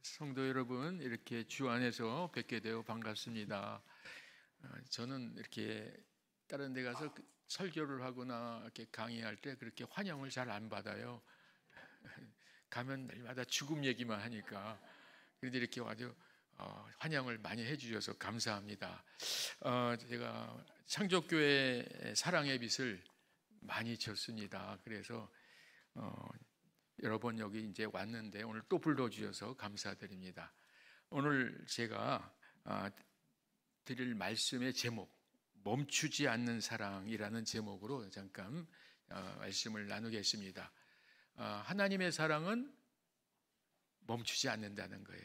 성도 여러분, 이렇게 주 안에서 뵙게 되어 반갑습니다. 저는 이렇게 다른 데 가서 설교를 하거나 이렇게 강의할 때 그렇게 환영을 잘 안 받아요. 가면 날마다 죽음 얘기만 하니까. 그런데 이렇게 아주 환영을 많이 해주셔서 감사합니다. 제가 창조교회 사랑의 빛을 많이 졌습니다. 그래서 여러 번 여기 이제 왔는데 오늘 또 불러주셔서 감사드립니다. 오늘 제가 드릴 말씀의 제목, 멈추지 않는 사랑이라는 제목으로 잠깐 말씀을 나누겠습니다. 하나님의 사랑은 멈추지 않는다는 거예요.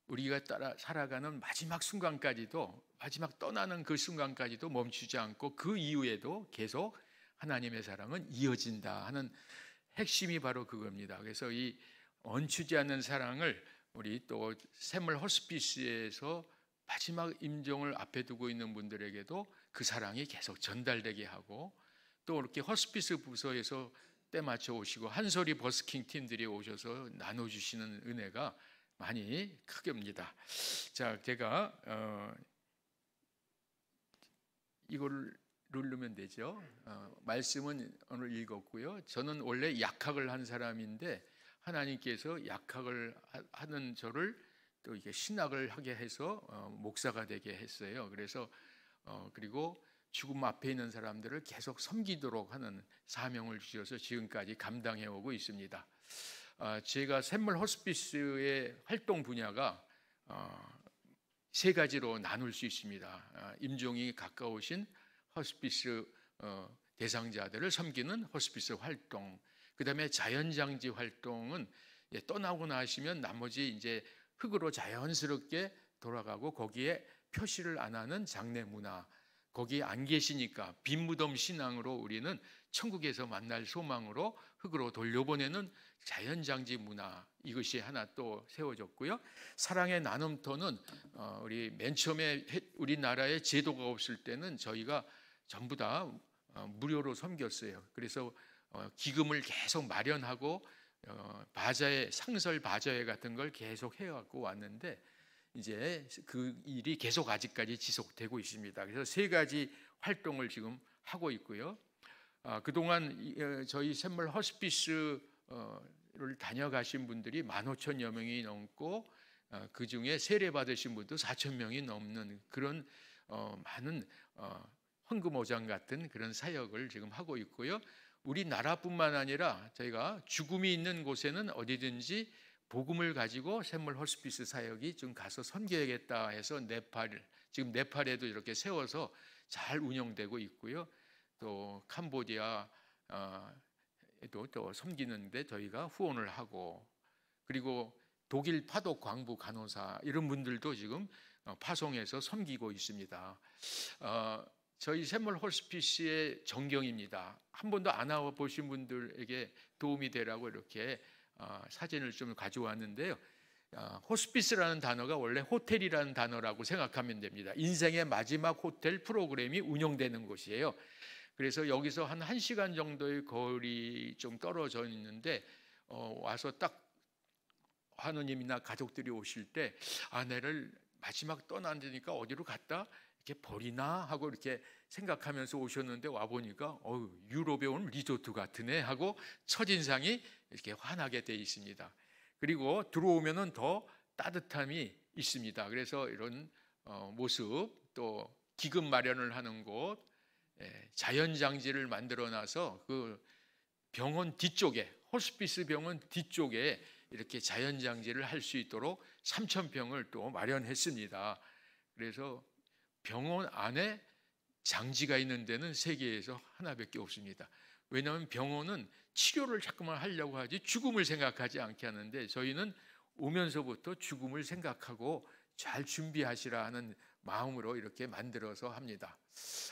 우리가 살아가는 마지막 순간까지도, 마지막 떠나는 그 순간까지도 멈추지 않고 그 이후에도 계속 하나님의 사랑은 이어진다 하는 핵심이 바로 그겁니다. 그래서 이 멈추지 않는 사랑을 우리 또 샘물 호스피스에서 마지막 임종을 앞에 두고 있는 분들에게도 그 사랑이 계속 전달되게 하고, 또 이렇게 호스피스 부서에서 때맞춰 오시고 한솔이 버스킹 팀들이 오셔서 나눠주시는 은혜가 많이 크게입니다. 자, 제가 이걸 누르면 되죠. 말씀은 오늘 읽었고요. 저는 원래 약학을 한 사람인데 하나님께서 약학을 하는 저를 또 이게 신학을 하게 해서 목사가 되게 했어요. 그래서 그리고 죽음 앞에 있는 사람들을 계속 섬기도록 하는 사명을 주셔서 지금까지 감당해 오고 있습니다. 제가 샘물 호스피스의 활동 분야가 세 가지로 나눌 수 있습니다. 임종이 가까우신 호스피스 대상자들을 섬기는 호스피스 활동, 그 다음에 자연장지 활동은 떠나고 나시면 나머지 이제 흙으로 자연스럽게 돌아가고 거기에 표시를 안 하는 장례 문화, 거기에 안 계시니까 빈무덤 신앙으로 우리는 천국에서 만날 소망으로 흙으로 돌려보내는 자연장지 문화, 이것이 하나 또 세워졌고요. 사랑의 나눔터는 우리 맨 처음에 우리나라에 제도가 없을 때는 저희가 전부 다 무료로 섬겼어요. 그래서 기금을 계속 마련하고 바자회, 상설 바자회 같은 걸 계속 해갖고 왔는데 이제 그 일이 계속 아직까지 지속되고 있습니다. 그래서 세 가지 활동을 지금 하고 있고요. 그동안 저희 샘물 호스피스를 다녀가신 분들이 15,000여 명이 넘고 그 중에 세례 받으신 분도 4,000명이 넘는 그런 많은 헌금오장 같은 그런 사역을 지금 하고 있고요. 우리나라뿐만 아니라 저희가 죽음이 있는 곳에는 어디든지 복음을 가지고 샘물 호스피스 사역이 좀 가서 섬겨야겠다 해서 지금 네팔에도 이렇게 세워서 잘 운영되고 있고요. 또 캄보디아에도 또 섬기는데 저희가 후원을 하고, 그리고 독일 파독 광부 간호사 이런 분들도 지금 파송해서 섬기고 있습니다. 저희 샘물 호스피스의 정경입니다. 한 번도 안 와보신 분들에게 도움이 되라고 이렇게 사진을 좀 가져왔는데요. 호스피스라는 단어가 원래 호텔이라는 단어라고 생각하면 됩니다. 인생의 마지막 호텔 프로그램이 운영되는 곳이에요. 그래서 여기서 한 1시간 정도의 거리 좀 떨어져 있는데 와서 딱 환우님이나 가족들이 오실 때 아내를 마지막 떠난다니까 어디로 갔다? 이렇게 버리나 하고 이렇게 생각하면서 오셨는데 와보니까 유럽에 온 리조트 같으네 하고 첫인상이 이렇게 환하게 돼 있습니다. 그리고 들어오면은 더 따뜻함이 있습니다. 그래서 이런 모습, 또 기금 마련을 하는 곳, 자연장지를 만들어놔서 그 병원 뒤쪽에, 호스피스 병원 뒤쪽에 이렇게 자연장지를 할 수 있도록 3,000평을 또 마련했습니다. 그래서 병원 안에 장지가 있는 데는 세계에서 하나밖에 없습니다. 왜냐하면 병원은 치료를 자꾸만 하려고 하지 죽음을 생각하지 않게 하는데 저희는 오면서부터 죽음을 생각하고 잘 준비하시라 하는 마음으로 이렇게 만들어서 합니다.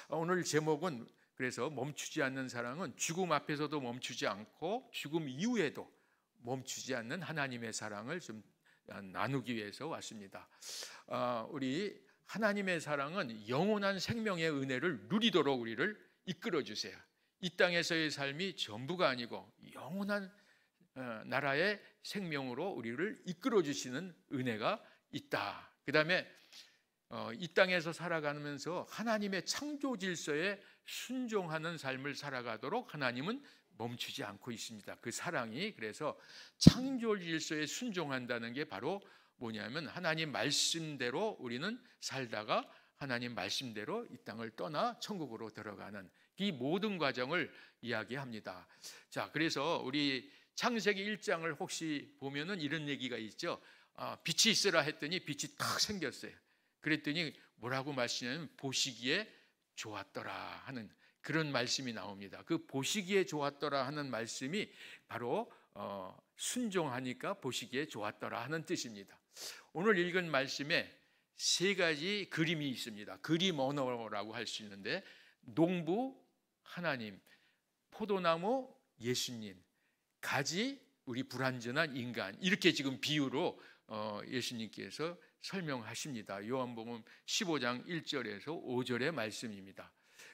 오늘 제목은 그래서 멈추지 않는 사랑은 죽음 앞에서도 멈추지 않고 죽음 이후에도 멈추지 않는 하나님의 사랑을 좀 나누기 위해서 왔습니다. 우리 하나님의 사랑은 영원한 생명의 은혜를 누리도록 우리를 이끌어 주세요. 이 땅에서의 삶이 전부가 아니고 영원한 나라의 생명으로 우리를 이끌어 주시는 은혜가 있다. 그 다음에 이 땅에서 살아가면서 하나님의 창조 질서에 순종하는 삶을 살아가도록 하나님은 멈추지 않고 있습니다. 그 사랑이. 그래서 창조 질서에 순종한다는 게 바로 뭐냐면 하나님 말씀대로 우리는 살다가 하나님 말씀대로 이 땅을 떠나 천국으로 들어가는 이 모든 과정을 이야기합니다. 자, 그래서 우리 창세기 1장을 혹시 보면은 이런 얘기가 있죠. 빛이 있으라 했더니 빛이 탁 생겼어요. 그랬더니 뭐라고 말씀하냐면 보시기에 좋았더라 하는 그런 말씀이 나옵니다. 그 보시기에 좋았더라 하는 말씀이 바로 순종하니까 보시기에 좋았더라 하는 뜻입니다. 오늘 읽은 말씀에 세 가지 그림이 있습니다. 그림 언어라고 할 수 있는데 농부 하나님, 포도나무 예수님, 가지 우리 불완전한 인간, 이렇게 지금 비유로 예수님께서 설명하십니다. 요한복음 15장 1절에서 5절의 말씀입니다.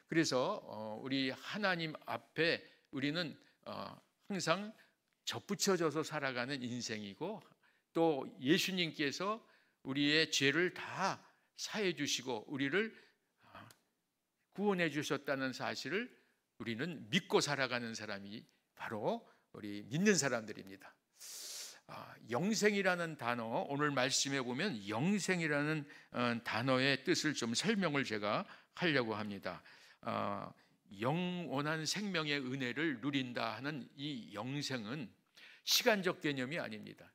그래서 우리 하나님 앞에 우리는 항상 접붙여져서 살아가는 인생이고, 또 예수님께서 우리의 죄를 다 사해 주시고 우리를 구원해 주셨다는 사실을 우리는 믿고 살아가는 사람이 바로 우리 믿는 사람들입니다. 영생이라는 단어, 오늘 말씀에 보면 영생이라는 단어의 뜻을 좀 설명을 제가 하려고 합니다. 영원한 생명의 은혜를 누린다 하는 이 영생은 시간적 개념이 아닙니다.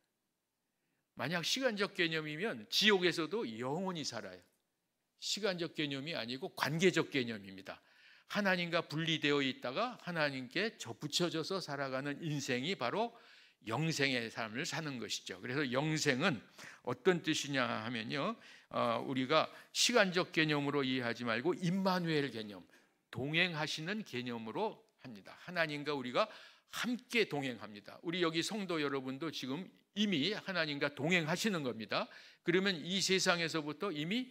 만약 시간적 개념이면 지옥에서도 영원히 살아요. 시간적 개념이 아니고 관계적 개념입니다. 하나님과 분리되어 있다가 하나님께 접붙여져서 살아가는 인생이 바로 영생의 삶을 사는 것이죠. 그래서 영생은 어떤 뜻이냐 하면요, 우리가 시간적 개념으로 이해하지 말고 임마누엘 개념, 동행하시는 개념으로 합니다. 하나님과 우리가 함께 동행합니다. 우리 여기 성도 여러분도 지금 이미 하나님과 동행하시는 겁니다. 그러면 이 세상에서부터 이미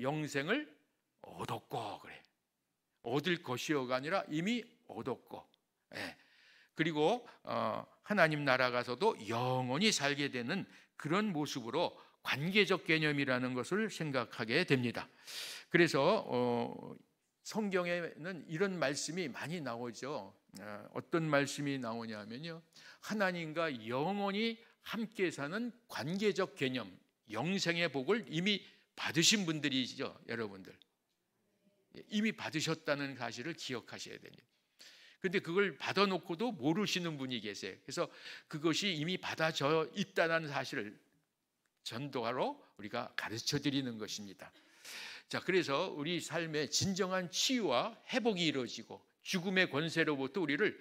영생을 얻었고, 그래, 얻을 것이어가 아니라 이미 얻었고, 그리고 하나님 나라 가서도 영원히 살게 되는 그런 모습으로 관계적 개념이라는 것을 생각하게 됩니다. 그래서 성경에는 이런 말씀이 많이 나오죠. 어떤 말씀이 나오냐면요, 하나님과 영원히 함께 사는 관계적 개념, 영생의 복을 이미 받으신 분들이죠. 여러분들 이미 받으셨다는 사실을 기억하셔야 됩니다. 그런데 그걸 받아놓고도 모르시는 분이 계세요. 그래서 그것이 이미 받아져 있다는 사실을 전도하러 우리가 가르쳐 드리는 것입니다. 자, 그래서 우리 삶에 진정한 치유와 회복이 이루어지고 죽음의 권세로부터 우리를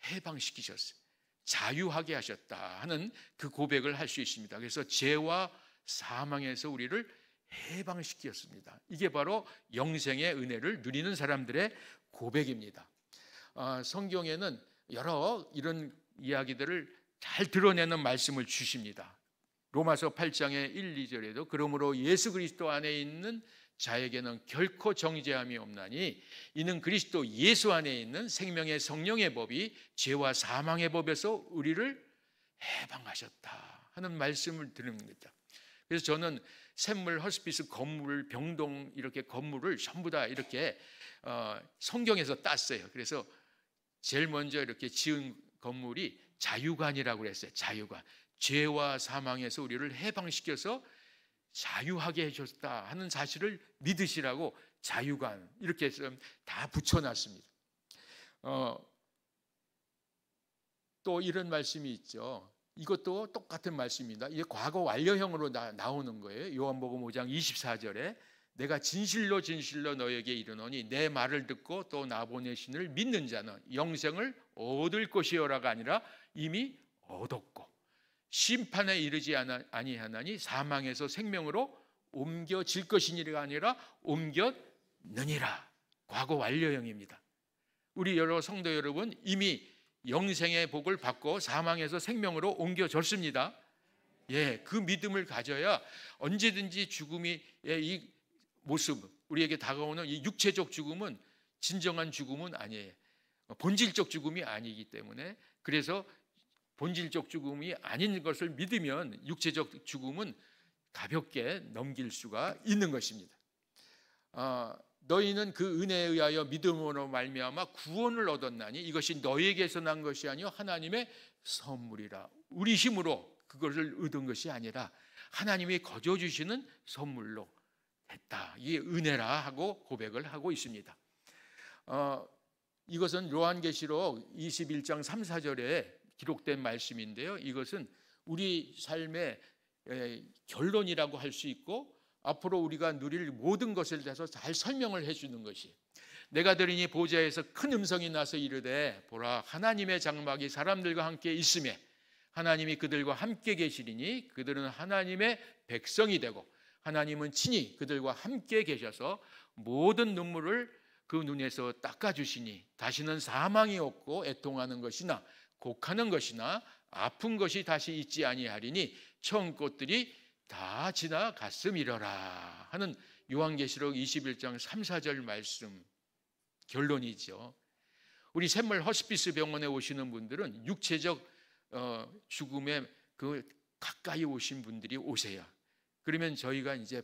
해방시키셨어요. 자유하게 하셨다 하는 그 고백을 할 수 있습니다. 그래서 죄와 사망에서 우리를 해방시켰습니다. 이게 바로 영생의 은혜를 누리는 사람들의 고백입니다. 성경에는 여러 이런 이야기들을 잘 드러내는 말씀을 주십니다. 로마서 8장의 1, 2절에도 그러므로 예수 그리스도 안에 있는 자에게는 결코 정죄함이 없나니 이는 그리스도 예수 안에 있는 생명의 성령의 법이 죄와 사망의 법에서 우리를 해방하셨다 하는 말씀을 드리는 거죠. 그래서 저는 샘물, 허스피스 건물, 병동 이렇게 건물을 전부 다 이렇게 성경에서 땄어요. 그래서 제일 먼저 이렇게 지은 건물이 자유관이라고 그랬어요. 자유관. 죄와 사망에서 우리를 해방시켜서 자유하게 해줬다 하는 사실을 믿으시라고 자유관 이렇게 해서 다 붙여놨습니다. 또 이런 말씀이 있죠. 이것도 똑같은 말씀입니다. 이게 과거 완료형으로 나오는 거예요. 요한복음 5장 24절에 내가 진실로 진실로 너에게 이르노니 내 말을 듣고 또 나 보내신을 믿는 자는 영생을 얻을 것이요라가 아니라 이미 얻었고 심판에 이르지 아니하나니 사망에서 생명으로 옮겨질 것이니가 아니라 옮겼느니라. 과거 완료형입니다. 우리 여러 성도 여러분 이미 영생의 복을 받고 사망에서 생명으로 옮겨졌습니다. 그 믿음을 가져야 언제든지 죽음의 이 모습, 우리에게 다가오는 이 육체적 죽음은 진정한 죽음은 아니에요. 본질적 죽음이 아니기 때문에 그래서 본질적 죽음이 아닌 것을 믿으면 육체적 죽음은 가볍게 넘길 수가 있는 것입니다. 너희는 그 은혜에 의하여 믿음으로 말미암아 구원을 얻었나니 이것이 너희에게서 난 것이 아니요 하나님의 선물이라. 우리 힘으로 그것을 얻은 것이 아니라 하나님이 거저 주시는 선물로 됐다. 이게 은혜라 하고 고백을 하고 있습니다. 이것은 요한계시록 21장 3, 4절에 기록된 말씀인데요. 이것은 우리 삶의 결론이라고 할 수 있고 앞으로 우리가 누릴 모든 것에 대해서 잘 설명을 해주는 것이, 내가 들으니 보좌에서 큰 음성이 나서 이르되 보라 하나님의 장막이 사람들과 함께 있으매 하나님이 그들과 함께 계시리니 그들은 하나님의 백성이 되고 하나님은 친히 그들과 함께 계셔서 모든 눈물을 그 눈에서 닦아주시니 다시는 사망이 없고 애통하는 것이나 곡하는 것이나 아픈 것이 다시 있지 아니하리니 처음 것들이 다 지나갔음이러라 하는 요한계시록 21장 3, 4절 말씀 결론이죠. 우리 샘물 허스피스 병원에 오시는 분들은 육체적 죽음에 그 가까이 오신 분들이 오세요. 그러면 저희가 이제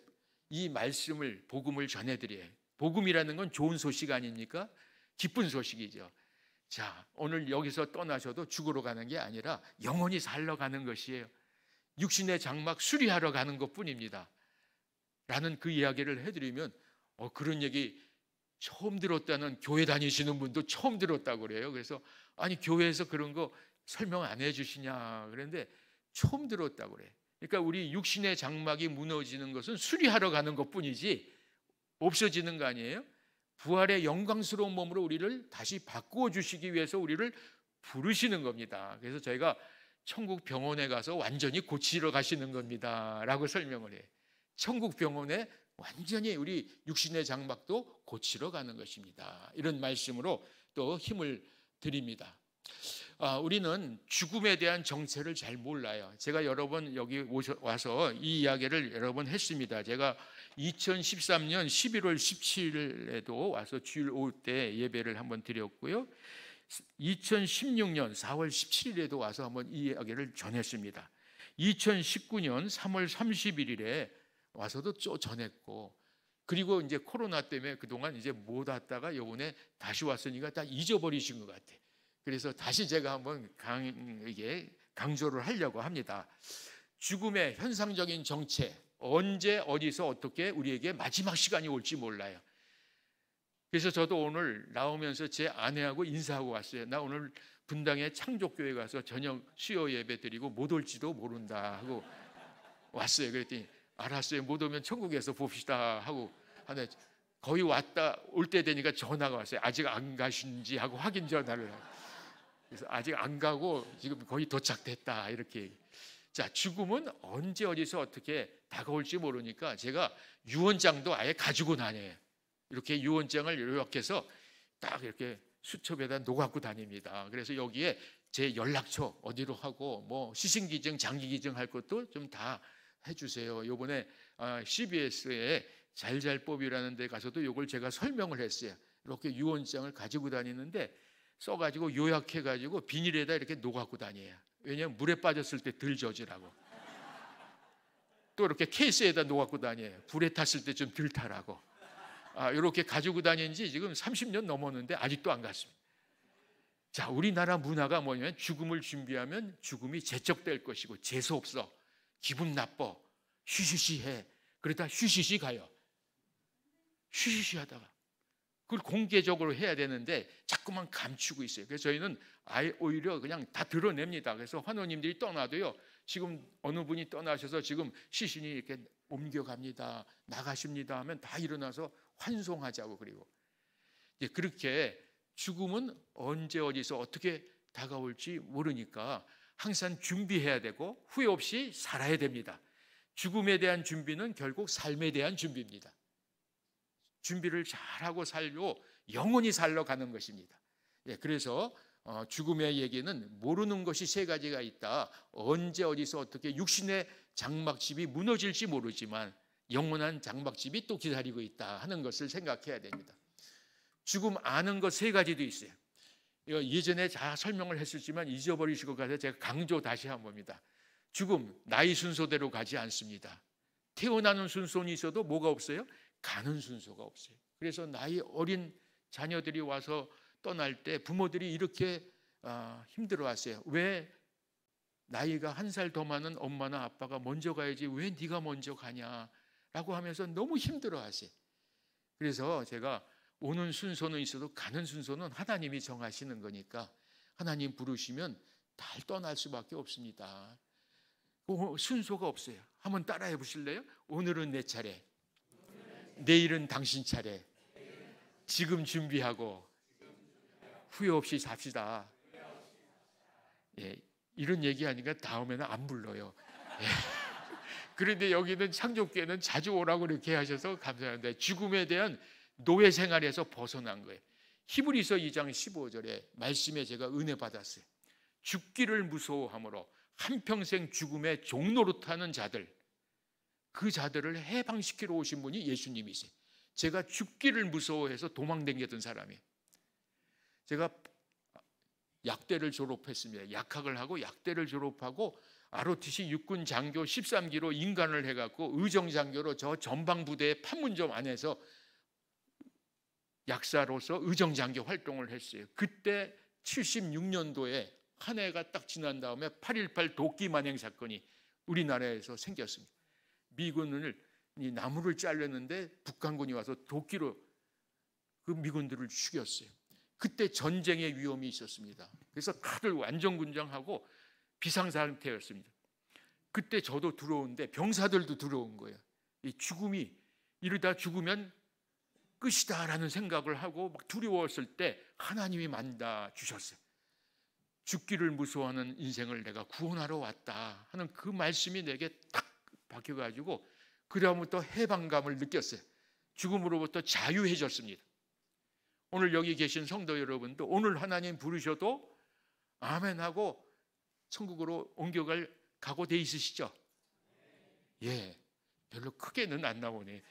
이 말씀을 복음을 전해드려요. 복음이라는 건 좋은 소식 아닙니까? 기쁜 소식이죠. 자, 오늘 여기서 떠나셔도 죽으러 가는 게 아니라 영원히 살러 가는 것이에요. 육신의 장막 수리하러 가는 것뿐입니다. 라는 그 이야기를 해드리면 그런 얘기 처음 들었다는 교회 다니시는 분도 처음 들었다고 그래요. 그래서 아니 교회에서 그런 거 설명 안 해주시냐 그랬는데 처음 들었다고 그래요. 그러니까 우리 육신의 장막이 무너지는 것은 수리하러 가는 것뿐이지 없어지는 거 아니에요? 부활의 영광스러운 몸으로 우리를 다시 바꾸어 주시기 위해서 우리를 부르시는 겁니다. 그래서 저희가 천국 병원에 가서 완전히 고치러 가시는 겁니다 라고 설명을 해요. 천국 병원에 완전히 우리 육신의 장막도 고치러 가는 것입니다. 이런 말씀으로 또 힘을 드립니다. 우리는 죽음에 대한 정체를 잘 몰라요. 제가 여러 번 여기 와서 이 이야기를 여러 번 했습니다. 제가 2013년 11월 17일에도 와서 주일 오후 때 예배를 한번 드렸고요. 2016년 4월 17일에도 와서 한번 이 이야기를 전했습니다. 2019년 3월 31일에 와서도 전했고, 그리고 이제 코로나 때문에 그동안 이제 못 왔다가 이번에 다시 왔으니까 다 잊어버리신 것 같아요. 그래서 다시 제가 한번 강조를 하려고 합니다. 죽음의 현상적인 정체, 언제 어디서 어떻게 우리에게 마지막 시간이 올지 몰라요. 그래서 저도 오늘 나오면서 제 아내하고 인사하고 왔어요. 나 오늘 분당의 창족교회 가서 저녁 수요 예배 드리고 못 올지도 모른다 하고 왔어요. 그랬더니 알았어요. 못 오면 천국에서 봅시다 하고 하네. 거의 올 때 되니까 전화가 왔어요. 아직 안 가신지 하고 확인 전화를. 그래서 아직 안 가고 지금 거의 도착됐다 이렇게. 자, 죽음은 언제 어디서 어떻게 다가올지 모르니까 제가 유언장도 아예 가지고 다녀요. 이렇게 유언장을 이렇게 해서 딱 이렇게 수첩에다 놓고 다닙니다. 그래서 여기에 제 연락처 어디로 하고 뭐 시신기증, 장기기증 할 것도 좀 다 해주세요. 요번에 CBS에 잘잘법이라는 데 가서도 이걸 제가 설명을 했어요. 이렇게 유언장을 가지고 다니는데 써가지고 요약해가지고 비닐에다 이렇게 놓고 다녀요. 왜냐하면 물에 빠졌을 때 덜 젖으라고. 또 이렇게 케이스에다 놓고 다녀요. 불에 탔을 때 좀 덜 타라고. 이렇게 가지고 다닌 지 지금 30년 넘었는데 아직도 안 갔습니다. 자, 우리나라 문화가 뭐냐면 죽음을 준비하면 죽음이 재촉될 것이고 재수없어, 기분 나빠, 쉬쉬쉬해. 그러다 쉬쉬쉬 가요. 쉬쉬쉬 하다가 그걸 공개적으로 해야 되는데 자꾸만 감추고 있어요. 그래서 저희는 아예 오히려 그냥 다 드러냅니다. 그래서 환우님들이 떠나도요, 지금 어느 분이 떠나셔서 지금 시신이 이렇게 옮겨갑니다, 나가십니다 하면 다 일어나서 환송하자고. 그리고 그렇게 죽음은 언제 어디서 어떻게 다가올지 모르니까 항상 준비해야 되고 후회 없이 살아야 됩니다. 죽음에 대한 준비는 결국 삶에 대한 준비입니다. 준비를 잘하고 살고 영원히 살러 가는 것입니다. 그래서 죽음의 얘기는 모르는 것이 세 가지가 있다. 언제 어디서 어떻게 육신의 장막집이 무너질지 모르지만 영원한 장막집이 또 기다리고 있다 하는 것을 생각해야 됩니다. 죽음 아는 것 세 가지도 있어요. 이거 예전에 다 설명을 했었지만 잊어버리실 것 같아서 제가 강조 다시 한 겁니다. 죽음, 나이 순서대로 가지 않습니다. 태어나는 순서는 있어도 뭐가 없어요? 가는 순서가 없어요. 그래서 나이 어린 자녀들이 와서 떠날 때 부모들이 이렇게 힘들어하세요. 왜 나이가 1살 더 많은 엄마나 아빠가 먼저 가야지 왜 네가 먼저 가냐라고 하면서 너무 힘들어하세요. 그래서 제가 오는 순서는 있어도 가는 순서는 하나님이 정하시는 거니까 하나님 부르시면 달 떠날 수밖에 없습니다. 순서가 없어요. 한번 따라해 보실래요? 오늘은 내 차례, 내일은 당신 차례. 지금 준비하고 후회 없이 삽시다. 예, 이런 얘기하니까 다음에는 안 불러요. 예. 그런데 여기는 창조교회는 자주 오라고 이렇게 하셔서 감사합니다. 죽음에 대한 노예 생활에서 벗어난 거예요. 히브리서 2장 15절에 말씀에 제가 은혜 받았어요. 죽기를 무서워함으로 한평생 죽음의 종노릇하는 자들, 그 자들을 해방시키러 오신 분이 예수님이세요. 제가 죽기를 무서워해서 도망다녔던 사람이에요. 제가 약대를 졸업했습니다. 약학을 하고 약대를 졸업하고 ROTC 육군 장교 13기로 인간을 해갖고 의정장교로 저 전방부대의 판문점 안에서 약사로서 의정장교 활동을 했어요. 그때 76년도에 한 해가 딱 지난 다음에 8.18 도끼 만행 사건이 우리나라에서 생겼습니다. 미군을 나무를 자르는데 북한군이 와서 도끼로 그 미군들을 죽였어요. 그때 전쟁의 위험이 있었습니다. 그래서 다들 완전군장하고 비상상태였습니다. 그때 저도 들어오는데 병사들도 들어온 거예요. 이 죽음이 이러다 죽으면 끝이다라는 생각을 하고 막 두려웠을 때 하나님이 만나 주셨어요. 죽기를 무서워하는 인생을 내가 구원하러 왔다 하는 그 말씀이 내게 딱 박혀가지고 그 다음부터 해방감을 느꼈어요. 죽음으로부터 자유해졌습니다. 오늘 여기 계신 성도 여러분도 오늘 하나님 부르셔도 아멘하고 천국으로 옮겨갈 각오돼 있으시죠? 예, 별로 크게는 안 나오네.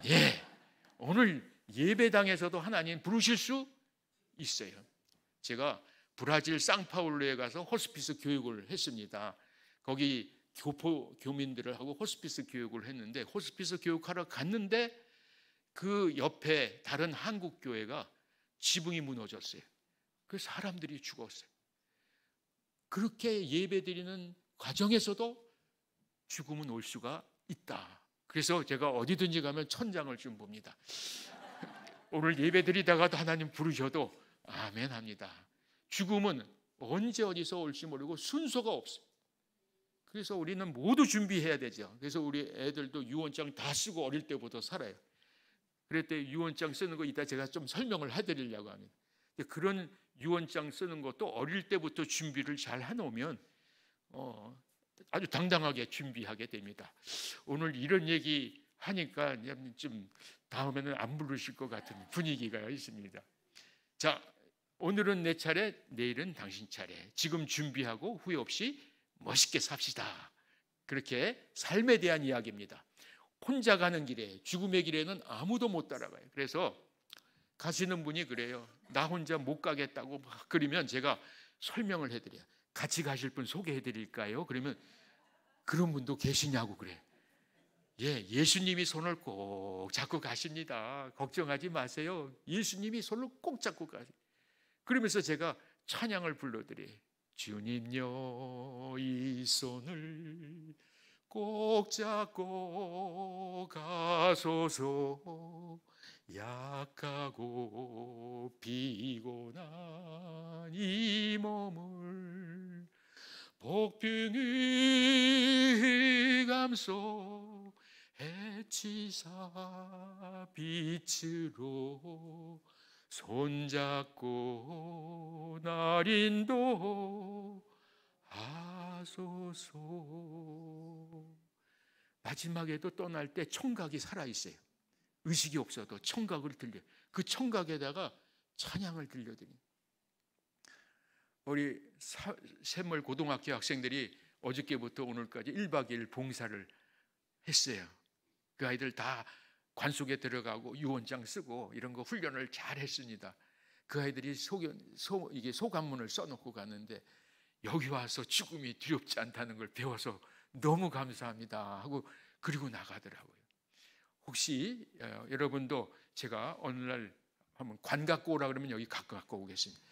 예, 오늘 예배당에서도 하나님 부르실 수 있어요. 제가 브라질 상파울루에 가서 호스피스 교육을 했습니다. 거기 교포 교민들을 하고 호스피스 교육을 했는데 호스피스 교육하러 갔는데 그 옆에 다른 한국 교회가 지붕이 무너졌어요. 그 사람들이 죽었어요. 그렇게 예배드리는 과정에서도 죽음은 올 수가 있다. 그래서 제가 어디든지 가면 천장을 좀 봅니다. 오늘 예배드리다가도 하나님 부르셔도 아멘 합니다. 죽음은 언제 어디서 올지 모르고 순서가 없어요. 그래서 우리는 모두 준비해야 되죠. 그래서 우리 애들도 유언장 다 쓰고 어릴 때부터 살아요. 그랬더니 유언장 쓰는 거 이따 제가 좀 설명을 해드리려고 합니다. 그런 유언장 쓰는 것도 어릴 때부터 준비를 잘 해놓으면 아주 당당하게 준비하게 됩니다. 오늘 이런 얘기 하니까 좀 다음에는 안 부르실 것 같은 분위기가 있습니다. 자, 오늘은 내 차례, 내일은 당신 차례. 지금 준비하고 후회 없이 멋있게 삽시다. 그렇게 삶에 대한 이야기입니다. 혼자 가는 길에, 죽음의 길에는 아무도 못 따라가요. 그래서 가시는 분이 그래요. 나 혼자 못 가겠다고 막 그러면 제가 설명을 해드려요. 같이 가실 분 소개해드릴까요? 그러면 그런 분도 계시냐고 그래. 예, 예수님이 손을 꼭 잡고 가십니다. 걱정하지 마세요. 예수님이 손을 꼭 잡고 가세요. 그러면서 제가 찬양을 불러드려요. 주님여 이 손을 꼭 잡고 가소서. 약하고 피곤한 이 몸을 복빙이 감소 해치사 빛으로 손잡고 날 인도하소서. 마지막에도 떠날 때 청각이 살아있어요. 의식이 없어도 청각을 들려요. 그 청각에다가 찬양을 들려드립니다. 우리 샘물 고등학교 학생들이 어저께부터 오늘까지 1박 2일 봉사를 했어요. 그 아이들 다 관속에 들어가고 유언장 쓰고 이런 거 훈련을 잘 했습니다. 그 아이들이 이게 소감문을 써놓고 가는데 여기 와서 죽음이 두렵지 않다는 걸 배워서 너무 감사합니다 하고 그리고 나가더라고요. 혹시 여러분도 제가 어느 날 한번 관 갖고 오라 그러면 여기 갖고 오겠습니다.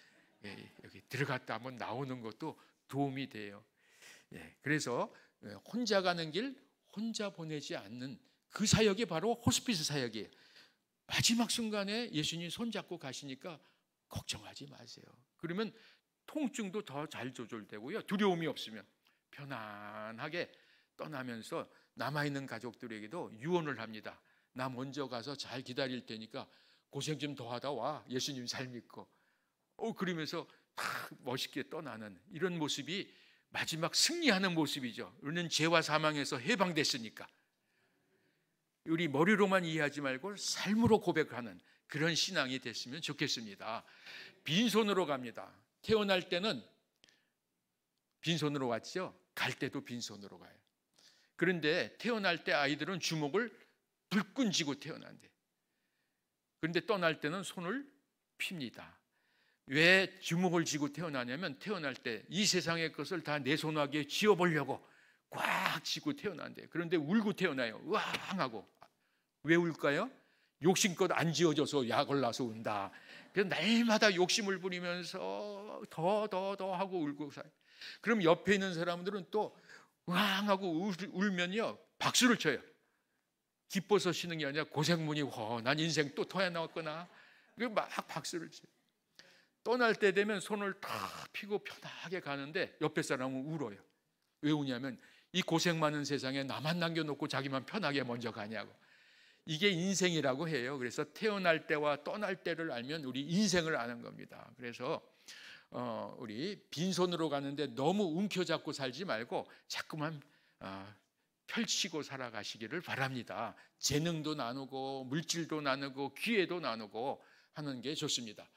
예, 여기 들어갔다 한번 나오는 것도 도움이 돼요. 예, 그래서 혼자 가는 길 혼자 보내지 않는 그 사역이 바로 호스피스 사역이에요. 마지막 순간에 예수님 손잡고 가시니까 걱정하지 마세요. 그러면 통증도 더 잘 조절되고요. 두려움이 없으면 편안하게 떠나면서 남아있는 가족들에게도 유언을 합니다. 나 먼저 가서 잘 기다릴 테니까 고생 좀 더 하다 와. 예수님 잘 믿고. 그러면서 다 멋있게 떠나는 이런 모습이 마지막 승리하는 모습이죠. 우리는 죄와 사망에서 해방됐으니까. 우리 머리로만 이해하지 말고 삶으로 고백하는 그런 신앙이 됐으면 좋겠습니다. 빈손으로 갑니다. 태어날 때는 빈손으로 왔죠. 갈 때도 빈손으로 가요. 그런데 태어날 때 아이들은 주먹을 불끈 쥐고 태어난대. 그런데 떠날 때는 손을 핍니다. 왜 주먹을 쥐고 태어나냐면 태어날 때 이 세상의 것을 다 내 손아귀에 쥐어보려고 꽉 쥐고 태어난대. 그런데 울고 태어나요. 으앙하고. 왜 울까요? 욕심껏 안 지어져서 약을 나서 운다. 그래서 날마다 욕심을 부리면서 더 하고 울고 살아요. 그럼 옆에 있는 사람들은 또 으앙하고 울면요 박수를 쳐요. 기뻐서 쉬는 게 아니라 고생문이 난 인생 또 터야 나왔구나. 막 박수를 쳐요. 떠날 때 되면 손을 다 펴고 편하게 가는데 옆에 사람은 울어요. 왜 우냐면 이 고생 많은 세상에 나만 남겨놓고 자기만 편하게 먼저 가냐고. 이게 인생이라고 해요. 그래서 태어날 때와 떠날 때를 알면 우리 인생을 아는 겁니다. 그래서 우리 빈손으로 가는데 너무 움켜잡고 살지 말고 자꾸만 펼치고 살아가시기를 바랍니다. 재능도 나누고 물질도 나누고 기회도 나누고 하는 게 좋습니다.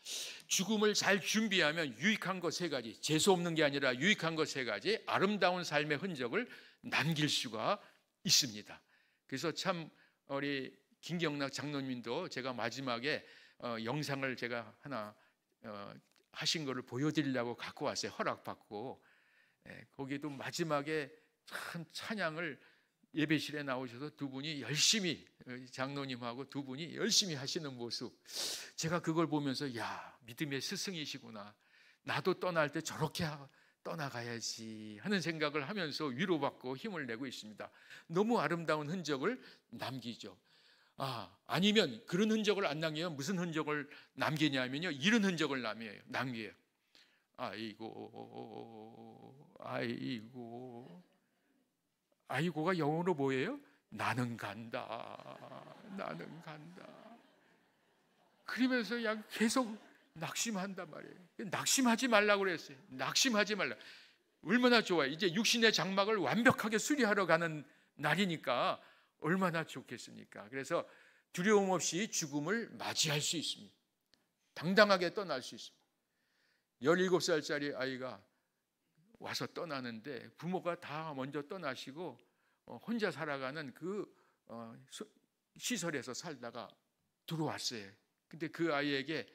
죽음을 잘 준비하면 유익한 것 세 가지, 재수 없는 게 아니라 유익한 것 세 가지, 아름다운 삶의 흔적을 남길 수가 있습니다. 그래서 참 우리 김경락 장로님도 제가 마지막에 영상을 제가 하나 하신 거를 보여드리려고 갖고 왔어요. 허락받고. 거기도 마지막에 참 찬양을 예배실에 나오셔서 두 분이 열심히, 장로님하고 두 분이 열심히 하시는 모습, 제가 그걸 보면서 야, 믿음의 스승이시구나, 나도 떠날 때 저렇게 떠나가야지 하는 생각을 하면서 위로받고 힘을 내고 있습니다. 너무 아름다운 흔적을 남기죠. 아니면 그런 흔적을 안 남기면 무슨 흔적을 남기냐면요, 이런 흔적을 남겨요. 아이고가 영어로 뭐예요? 나는 간다. 그러면서 그냥 계속 낙심한단 말이에요. 낙심하지 말라고 그랬어요. 낙심하지 말라. 얼마나 좋아요. 이제 육신의 장막을 완벽하게 수리하러 가는 날이니까 얼마나 좋겠습니까? 그래서 두려움 없이 죽음을 맞이할 수 있습니다. 당당하게 떠날 수 있습니다. 17살짜리 아이가 와서 떠나는데 부모가 다 먼저 떠나시고 혼자 살아가는 그 시설에서 살다가 들어왔어요. 근데 그 아이에게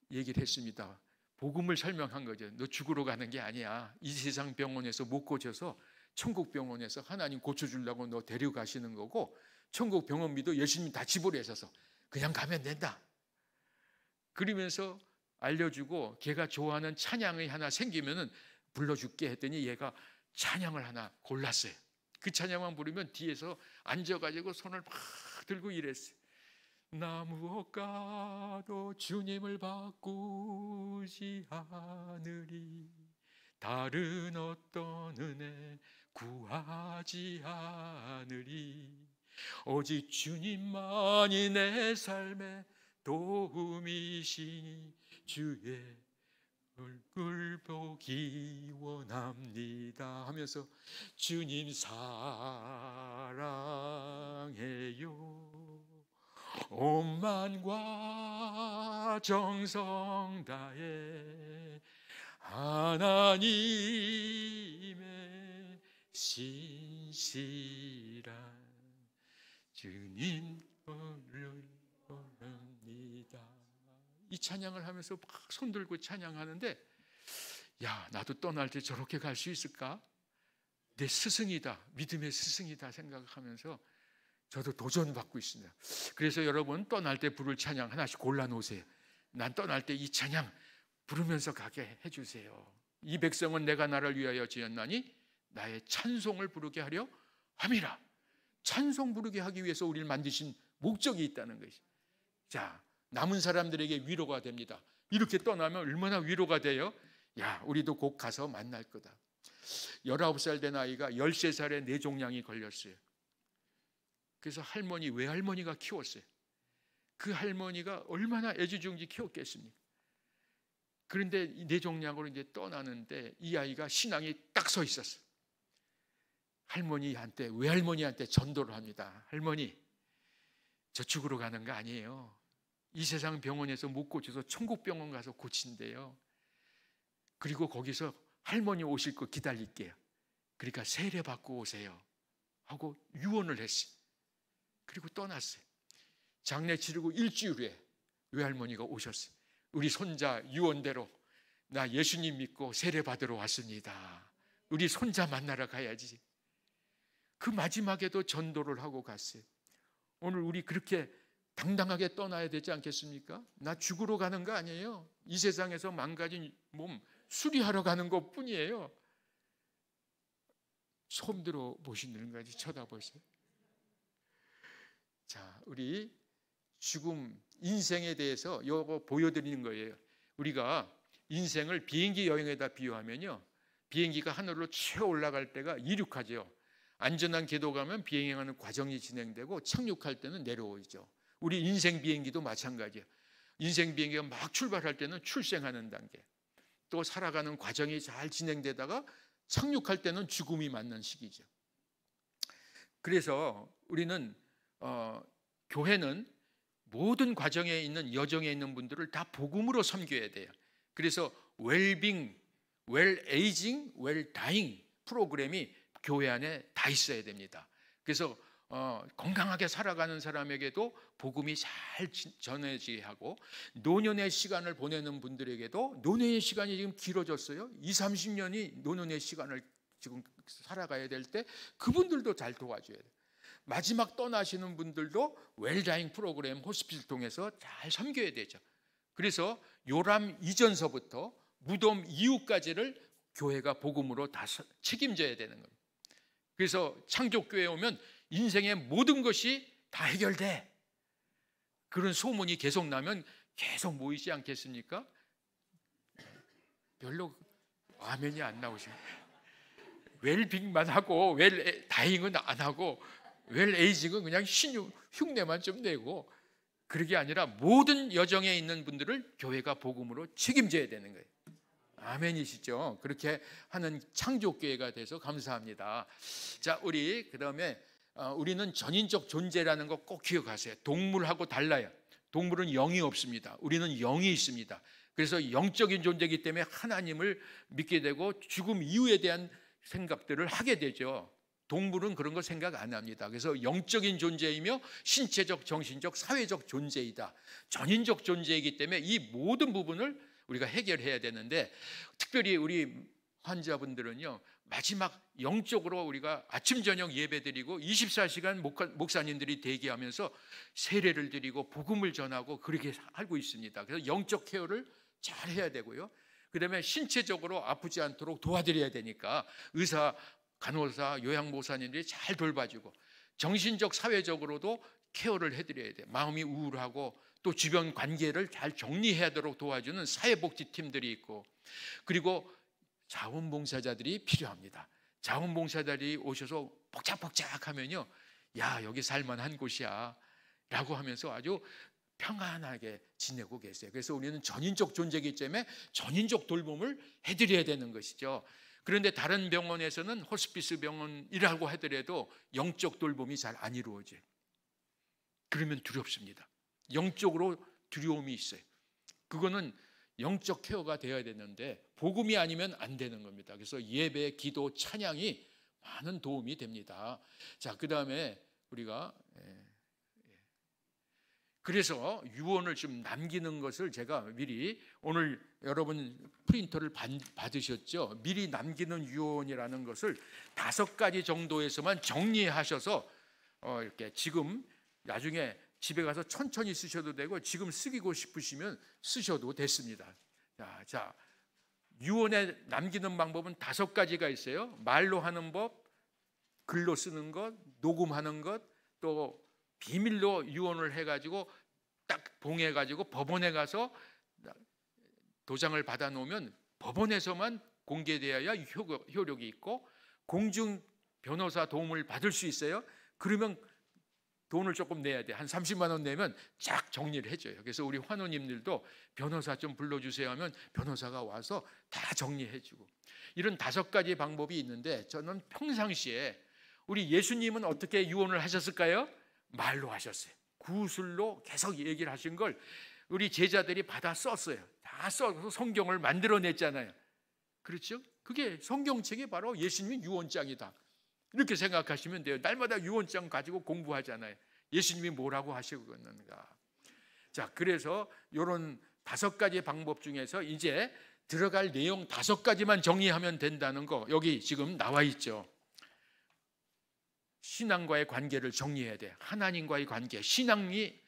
얘기를 했습니다. 복음을 설명한 거죠. 너 죽으러 가는 게 아니야. 이 세상 병원에서 못 고쳐서 천국 병원에서 하나님 고쳐주려고 너 데려가시는 거고, 천국 병원비도 예수님이 다 지불하셔서 그냥 가면 된다. 그러면서 알려주고 걔가 좋아하는 찬양이 하나 생기면은 불러줄게 했더니 얘가 찬양을 하나 골랐어요. 그 찬양만 부르면 뒤에서 앉아가지고 손을 막 들고 이랬어요. 나 무엇과도 주님을 바꾸지 않으리, 다른 어떤 은혜 구하지 않으리, 오직 주님만이 내 삶의 도움이시니 주의 얼굴 보기 원합니다 하면서 주님 사랑해요, 온 마음과 정성 다해 하나님의 신실한 주님 얼굴 원합니다. 이 찬양을 하면서 막 손들고 찬양하는데, 야, 나도 떠날 때 저렇게 갈 수 있을까? 내 스승이다, 믿음의 스승이다 생각하면서 저도 도전받고 있습니다. 그래서 여러분, 떠날 때 부를 찬양 하나씩 골라놓으세요. 난 떠날 때 이 찬양 부르면서 가게 해주세요. 이 백성은 내가 나를 위하여 지었나니 나의 찬송을 부르게 하려 함이라. 찬송 부르게 하기 위해서 우리를 만드신 목적이 있다는 것이. 자, 남은 사람들에게 위로가 됩니다. 이렇게 떠나면 얼마나 위로가 돼요? 야, 우리도 곧 가서 만날 거다. 19살 된 아이가 13살에 뇌종양이 걸렸어요. 그래서 외할머니가 키웠어요. 그 할머니가 얼마나 애지중지 키웠겠습니까? 그런데 뇌종양으로 이제 떠나는데 이 아이가 신앙이 딱 서 있었어요. 외할머니한테 전도를 합니다. 할머니, 저 죽으러 가는 거 아니에요. 이 세상 병원에서 못 고쳐서 천국 병원 가서 고친대요. 그리고 거기서 할머니 오실 거 기다릴게요. 그러니까 세례 받고 오세요 하고 유언을 했어요. 그리고 떠났어요. 장례 치르고 일주일 후에 외할머니가 오셨어요. 우리 손자 유언대로 나 예수님 믿고 세례 받으러 왔습니다. 우리 손자 만나러 가야지. 그 마지막에도 전도를 하고 갔어요. 오늘 우리 그렇게 당당하게 떠나야 되지 않겠습니까? 나 죽으러 가는 거 아니에요. 이 세상에서 망가진 몸 수리하러 가는 것 뿐이에요. 처음 들어보시는 거지. 쳐다보세요. 자, 우리 죽음, 인생에 대해서 이거 보여드리는 거예요. 우리가 인생을 비행기 여행에다 비유하면요, 비행기가 하늘로 쳐 올라갈 때가 이륙하죠. 안전한 궤도 가면 비행하는 과정이 진행되고 착륙할 때는 내려오죠. 우리 인생 비행기도 마찬가지예요. 인생 비행기가 막 출발할 때는 출생하는 단계, 또 살아가는 과정이 잘 진행되다가 착륙할 때는 죽음이 맞는 시기죠. 그래서 우리는 교회는 모든 과정에 있는 여정에 있는 분들을 다 복음으로 섬겨야 돼요. 그래서 웰빙, 웰에이징, 웰다잉 프로그램이 교회 안에 다 있어야 됩니다. 그래서 건강하게 살아가는 사람에게도 복음이 잘 전해지게 하고, 노년의 시간을 보내는 분들에게도, 노년의 시간이 지금 길어졌어요. 20, 30년이 노년의 시간을 지금 살아가야 될 때 그분들도 잘 도와줘야 돼요. 마지막 떠나시는 분들도 웰다잉 프로그램 호스피스를 통해서 잘 섬겨야 되죠. 그래서 요람 이전서부터 무덤 이후까지를 교회가 복음으로 다 책임져야 되는 겁니다. 그래서 창조교회에 오면 인생의 모든 것이 다 해결돼, 그런 소문이 계속 나면 계속 모이지 않겠습니까? 별로 아멘이 안 나오시네. 웰빙만 하고 웰다잉은 안 하고 웰에이징은 그냥 흉내만 좀 내고, 그러게 아니라 모든 여정에 있는 분들을 교회가 복음으로 책임져야 되는 거예요. 아멘이시죠? 그렇게 하는 창조교회가 돼서 감사합니다. 자, 우리 그다음에 우리는 전인적 존재라는 거 꼭 기억하세요. 동물하고 달라요. 동물은 영이 없습니다. 우리는 영이 있습니다. 그래서 영적인 존재이기 때문에 하나님을 믿게 되고 죽음 이후에 대한 생각들을 하게 되죠. 동물은 그런 거 생각 안 합니다. 그래서 영적인 존재이며 신체적, 정신적, 사회적 존재이다. 전인적 존재이기 때문에 이 모든 부분을 우리가 해결해야 되는데, 특별히 우리 환자분들은요, 마지막 영적으로 우리가 아침 저녁 예배드리고 24시간 목사님들이 대기하면서 세례를 드리고 복음을 전하고 그렇게 살고 있습니다. 그래서 영적 케어를 잘 해야 되고요. 그다음에 신체적으로 아프지 않도록 도와드려야 되니까 의사, 간호사, 요양보호사님들이 잘 돌봐주고, 정신적, 사회적으로도 케어를 해드려야 돼요. 마음이 우울하고 또 주변 관계를 잘 정리하도록 도와주는 사회복지팀들이 있고, 그리고 자원봉사자들이 필요합니다. 자원봉사자들이 오셔서 복작복작하면요, 야, 여기 살만한 곳이야 라고 하면서 아주 평안하게 지내고 계세요. 그래서 우리는 전인적 존재이기 때문에 전인적 돌봄을 해드려야 되는 것이죠. 그런데 다른 병원에서는 호스피스 병원이라고 하더라도 영적 돌봄이 잘 안 이루어져요. 그러면 두렵습니다. 영적으로 두려움이 있어요. 그거는 영적 케어가 되어야 되는데 복음이 아니면 안 되는 겁니다. 그래서 예배, 기도, 찬양이 많은 도움이 됩니다. 자, 그 다음에 우리가 그래서 유언을 좀 남기는 것을 제가 미리, 오늘 여러분 프린터를 받으셨죠? 미리 남기는 유언이라는 것을 5가지 정도에서만 정리하셔서 이렇게 지금 나중에 집에 가서 천천히 쓰셔도 되고 지금 쓰고 싶으시면 쓰셔도 됐습니다. 자, 유언에 남기는 방법은 5가지가 있어요. 말로 하는 법, 글로 쓰는 것, 녹음하는 것, 또 비밀로 유언을 해가지고 딱 봉해가지고 법원에 가서 도장을 받아 놓으면 법원에서만 공개되어야 효력이 있고, 공중 변호사 도움을 받을 수 있어요. 그러면 돈을 조금 내야 돼. 한 30만 원 내면 쫙 정리를 해줘요. 그래서 우리 환우님들도 변호사 좀 불러주세요 하면 변호사가 와서 다 정리해주고, 이런 5가지 방법이 있는데, 저는 평상시에 우리 예수님은 어떻게 유언을 하셨을까요? 말로 하셨어요. 구술로 계속 얘기를 하신 걸 우리 제자들이 받아 썼어요. 다 써서 성경을 만들어냈잖아요. 그렇죠? 그게 성경책이 바로 예수님의 유언장이다, 이렇게 생각하시면 돼요. 날마다 유언장 가지고 공부하잖아요. 예수님이 뭐라고 하시는가. 자, 그래서 이런 5가지 방법 중에서 이제 들어갈 내용 5가지만 정리하면 된다는 거 여기 지금 나와 있죠. 신앙과의 관계를 정리해야 돼. 하나님과의 관계, 신앙이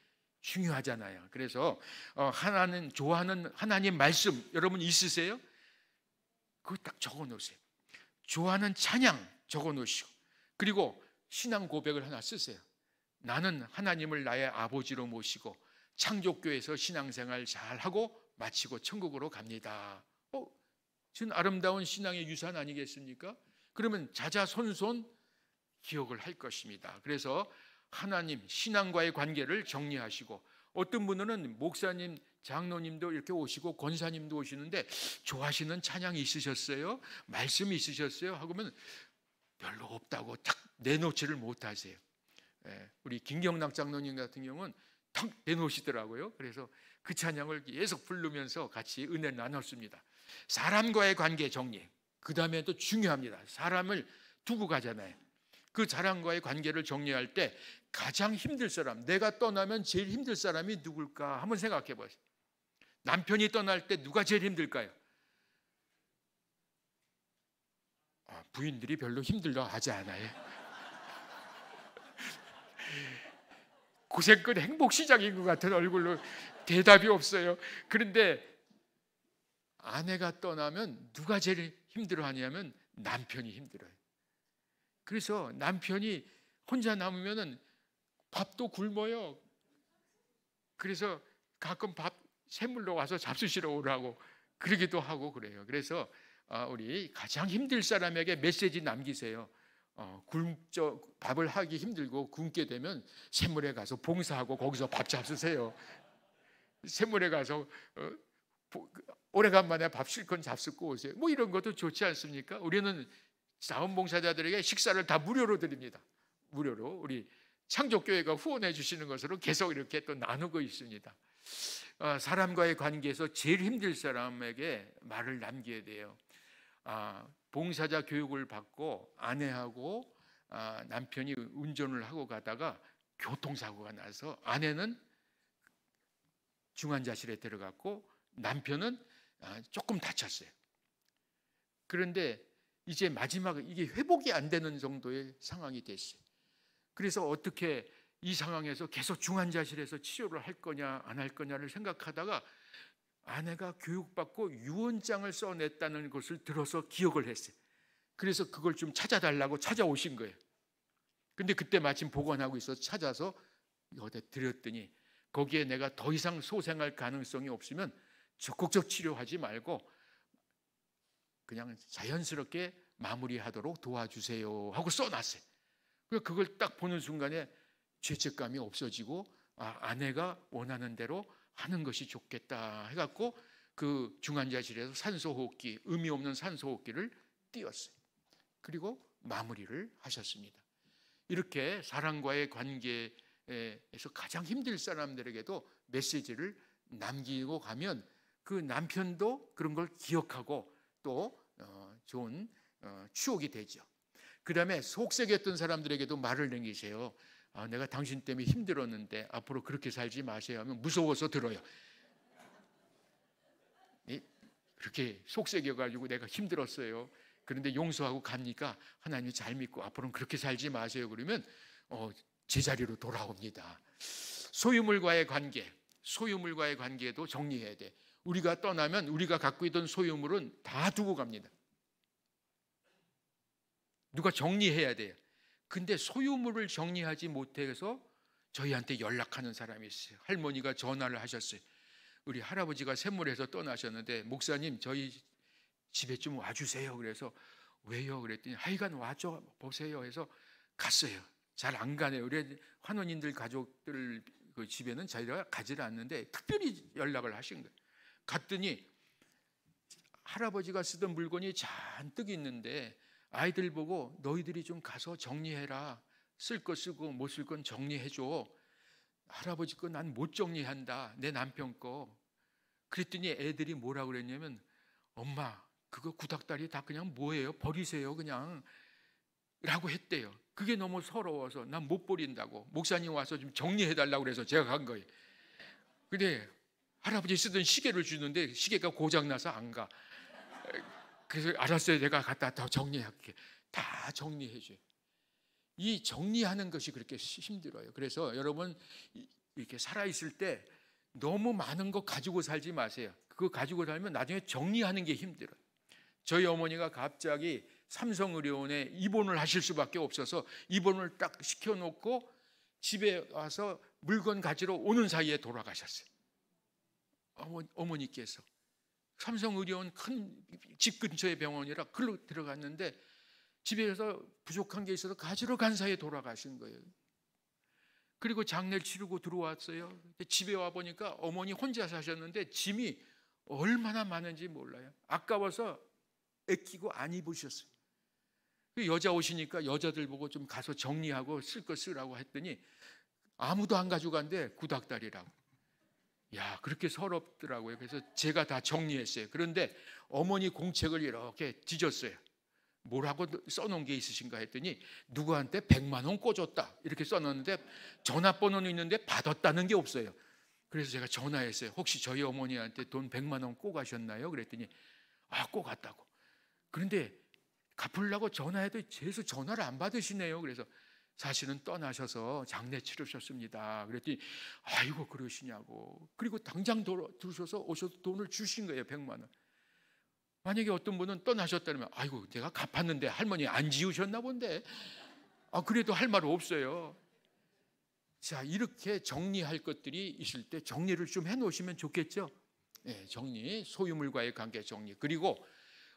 중요하잖아요. 그래서 하나님 좋아하는 하나님 말씀 여러분 있으세요? 그거 딱 적어 놓으세요. 좋아하는 찬양 적어 놓으시고, 그리고 신앙 고백을 하나 쓰세요. 나는 하나님을 나의 아버지로 모시고 창조교회에서 신앙생활 잘하고 마치고 천국으로 갑니다. 전 아름다운 신앙의 유산 아니겠습니까? 그러면 자자손손 기억을 할 것입니다. 그래서 하나님, 신앙과의 관계를 정리하시고, 어떤 분들은 목사님, 장로님도 이렇게 오시고 권사님도 오시는데 좋아하시는 찬양이 있으셨어요? 말씀이 있으셨어요? 하고면 별로 없다고 탁 내놓지를 못하세요. 우리 김경락 장로님 같은 경우는 탁 내놓으시더라고요. 그래서 그 찬양을 계속 부르면서 같이 은혜를 나눴습니다. 사람과의 관계 정리, 그 다음에 또 중요합니다. 사람을 두고 가잖아요. 그 사람과의 관계를 정리할 때 가장 힘들 사람, 내가 떠나면 제일 힘들 사람이 누굴까 한번 생각해 보세요. 남편이 떠날 때 누가 제일 힘들까요? 부인들이 별로 힘들어 하지 않아요. 고생끝 행복 시작인 것 같은 얼굴로 대답이 없어요. 그런데 아내가 떠나면 누가 제일 힘들어 하냐면 남편이 힘들어요. 그래서 남편이 혼자 남으면 밥도 굶어요. 그래서 가끔 밥 샘물로 와서 잡수시러 오라고 그러기도 하고 그래요. 그래서 우리 가장 힘들 사람에게 메시지 남기세요. 밥을 하기 힘들고 굶게 되면 샘물에 가서 봉사하고 거기서 밥 잡수세요. 샘물에 가서 오래간만에 밥 실컷 잡수고 오세요. 뭐 이런 것도 좋지 않습니까? 우리는 자원봉사자들에게 식사를 다 무료로 드립니다. 무료로 우리 창조교회가 후원해 주시는 것으로 계속 이렇게 또 나누고 있습니다. 사람과의 관계에서 제일 힘들 사람에게 말을 남겨야 돼요. 봉사자 교육을 받고 아내하고 남편이 운전을 하고 가다가 교통사고가 나서 아내는 중환자실에 들어갔고 남편은 조금 다쳤어요. 그런데 이제 마지막 이게 회복이 안 되는 정도의 상황이 됐어요. 그래서 어떻게 이 상황에서 계속 중환자실에서 치료를 할 거냐 안 할 거냐를 생각하다가 아내가 교육받고 유언장을 써냈다는 것을 들어서 기억을 했어요. 그래서 그걸 좀 찾아달라고 찾아오신 거예요. 근데 그때 마침 보관하고 있어서 찾아서 어디 드렸더니 거기에 내가 더 이상 소생할 가능성이 없으면 적극적 치료하지 말고 그냥 자연스럽게 마무리하도록 도와주세요 하고 써놨어요. 그걸 딱 보는 순간에 죄책감이 없어지고 아내가 원하는 대로 하는 것이 좋겠다 해갖고 그 중환자실에서 산소호흡기, 의미 없는 산소호흡기를 띄웠어요. 그리고 마무리를 하셨습니다. 이렇게 사람과의 관계에서 가장 힘들 사람들에게도 메시지를 남기고 가면 그 남편도 그런 걸 기억하고 또 좋은 추억이 되죠. 그 다음에 속썩였던 사람들에게도 말을 남기세요. 내가 당신 때문에 힘들었는데 앞으로 그렇게 살지 마세요 하면 무서워서 들어요. 그렇게 속삭여가지고 내가 힘들었어요. 그런데 용서하고 갑니까? 하나님 잘 믿고 앞으로는 그렇게 살지 마세요. 그러면 제자리로 돌아옵니다. 소유물과의 관계도 정리해야 돼. 우리가 떠나면 우리가 갖고 있던 소유물은 다 두고 갑니다. 누가 정리해야 돼요. 근데 소유물을 정리하지 못해서 저희한테 연락하는 사람이 있어요. 할머니가 전화를 하셨어요. 우리 할아버지가 샘물에서 떠나셨는데 목사님 저희 집에 좀 와주세요. 그래서 왜요? 그랬더니 하여간 와줘 보세요 해서 갔어요. 잘 안 가네요. 우리 환원인들 가족들 그 집에는 저희가 가지를 않는데 특별히 연락을 하신 거예요. 갔더니 할아버지가 쓰던 물건이 잔뜩 있는데 아이들 보고 너희들이 좀 가서 정리해라. 쓸 거 쓰고 못 쓸 건 정리해줘. 할아버지 거 난 못 정리한다. 내 남편 거. 그랬더니 애들이 뭐라고 그랬냐면 엄마 그거 구닥다리 다 그냥 뭐예요? 버리세요 그냥 라고 했대요. 그게 너무 서러워서 난 못 버린다고 목사님 와서 좀 정리해달라고 그래서 제가 간 거예요. 근데 할아버지 쓰던 시계를 주는데 시계가 고장나서 안 가. 그래서 알았어요. 내가 갖다 더 정리할게. 다 정리해줘요. 이 정리하는 것이 그렇게 힘들어요. 그래서 여러분 이렇게 살아있을 때 너무 많은 거 가지고 살지 마세요. 그거 가지고 살면 나중에 정리하는 게 힘들어요. 저희 어머니가 갑자기 삼성의료원에 입원을 하실 수밖에 없어서 입원을 딱 시켜놓고 집에 와서 물건 가지러 오는 사이에 돌아가셨어요. 어머니께서 삼성의료원 큰 집 근처의 병원이라 글로 들어갔는데 집에서 부족한 게 있어서 가지러 간 사이에 돌아가신 거예요. 그리고 장례를 치르고 들어왔어요. 집에 와 보니까 어머니 혼자 사셨는데 짐이 얼마나 많은지 몰라요. 아까워서 애끼고 안 입으셨어요. 여자 오시니까 여자들 보고 좀 가서 정리하고 쓸 거 쓰라고 했더니 아무도 안 가져간대. 구닥다리라고. 야, 그렇게 서럽더라고요. 그래서 제가 다 정리했어요. 그런데 어머니 공책을 이렇게 뒤졌어요. 뭐라고 써놓은 게 있으신가 했더니 누구한테 100만 원 꿔줬다 이렇게 써놨는데 전화번호는 있는데 받았다는 게 없어요. 그래서 제가 전화했어요. 혹시 저희 어머니한테 돈 100만 원 꿔가셨나요? 그랬더니 꿔갔다고. 그런데 갚으려고 전화해도 계속 전화를 안 받으시네요. 그래서 사실은 떠나셔서 장례 치르셨습니다. 그랬더니 아이고 그러시냐고. 그리고 당장 들으셔서 오셔서 돈을 주신 거예요. 100만 원. 만약에 어떤 분은 떠나셨다면 아이고 내가 갚았는데 할머니 안 지우셨나 본데 그래도 할 말 없어요. 자, 이렇게 정리할 것들이 있을 때 정리를 좀 해놓으시면 좋겠죠. 네, 정리, 소유물과의 관계 정리. 그리고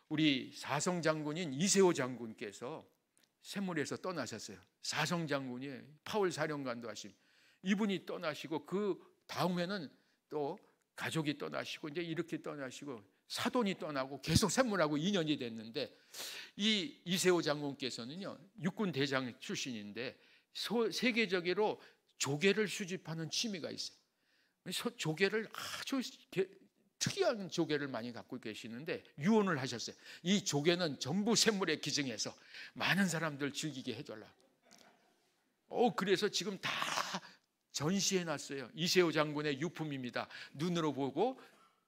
우리 사성 장군인 이세호 장군께서 샘물에서 떠나셨어요. 사성 장군이 파월 사령관도 하신 이분이 떠나시고 그 다음에는 또 가족이 떠나시고 이제 이렇게 떠나시고 사돈이 떠나고 계속 샘물하고 2년이 됐는데 이 이세호 장군께서는요 육군 대장 출신인데 세계적으로 조개를 수집하는 취미가 있어요. 조개를 아주 특이한 조개를 많이 갖고 계시는데 유언을 하셨어요. 이 조개는 전부 샘물에 기증해서 많은 사람들 즐기게 해달라. 그래서 지금 다 전시해놨어요. 이세호 장군의 유품입니다. 눈으로 보고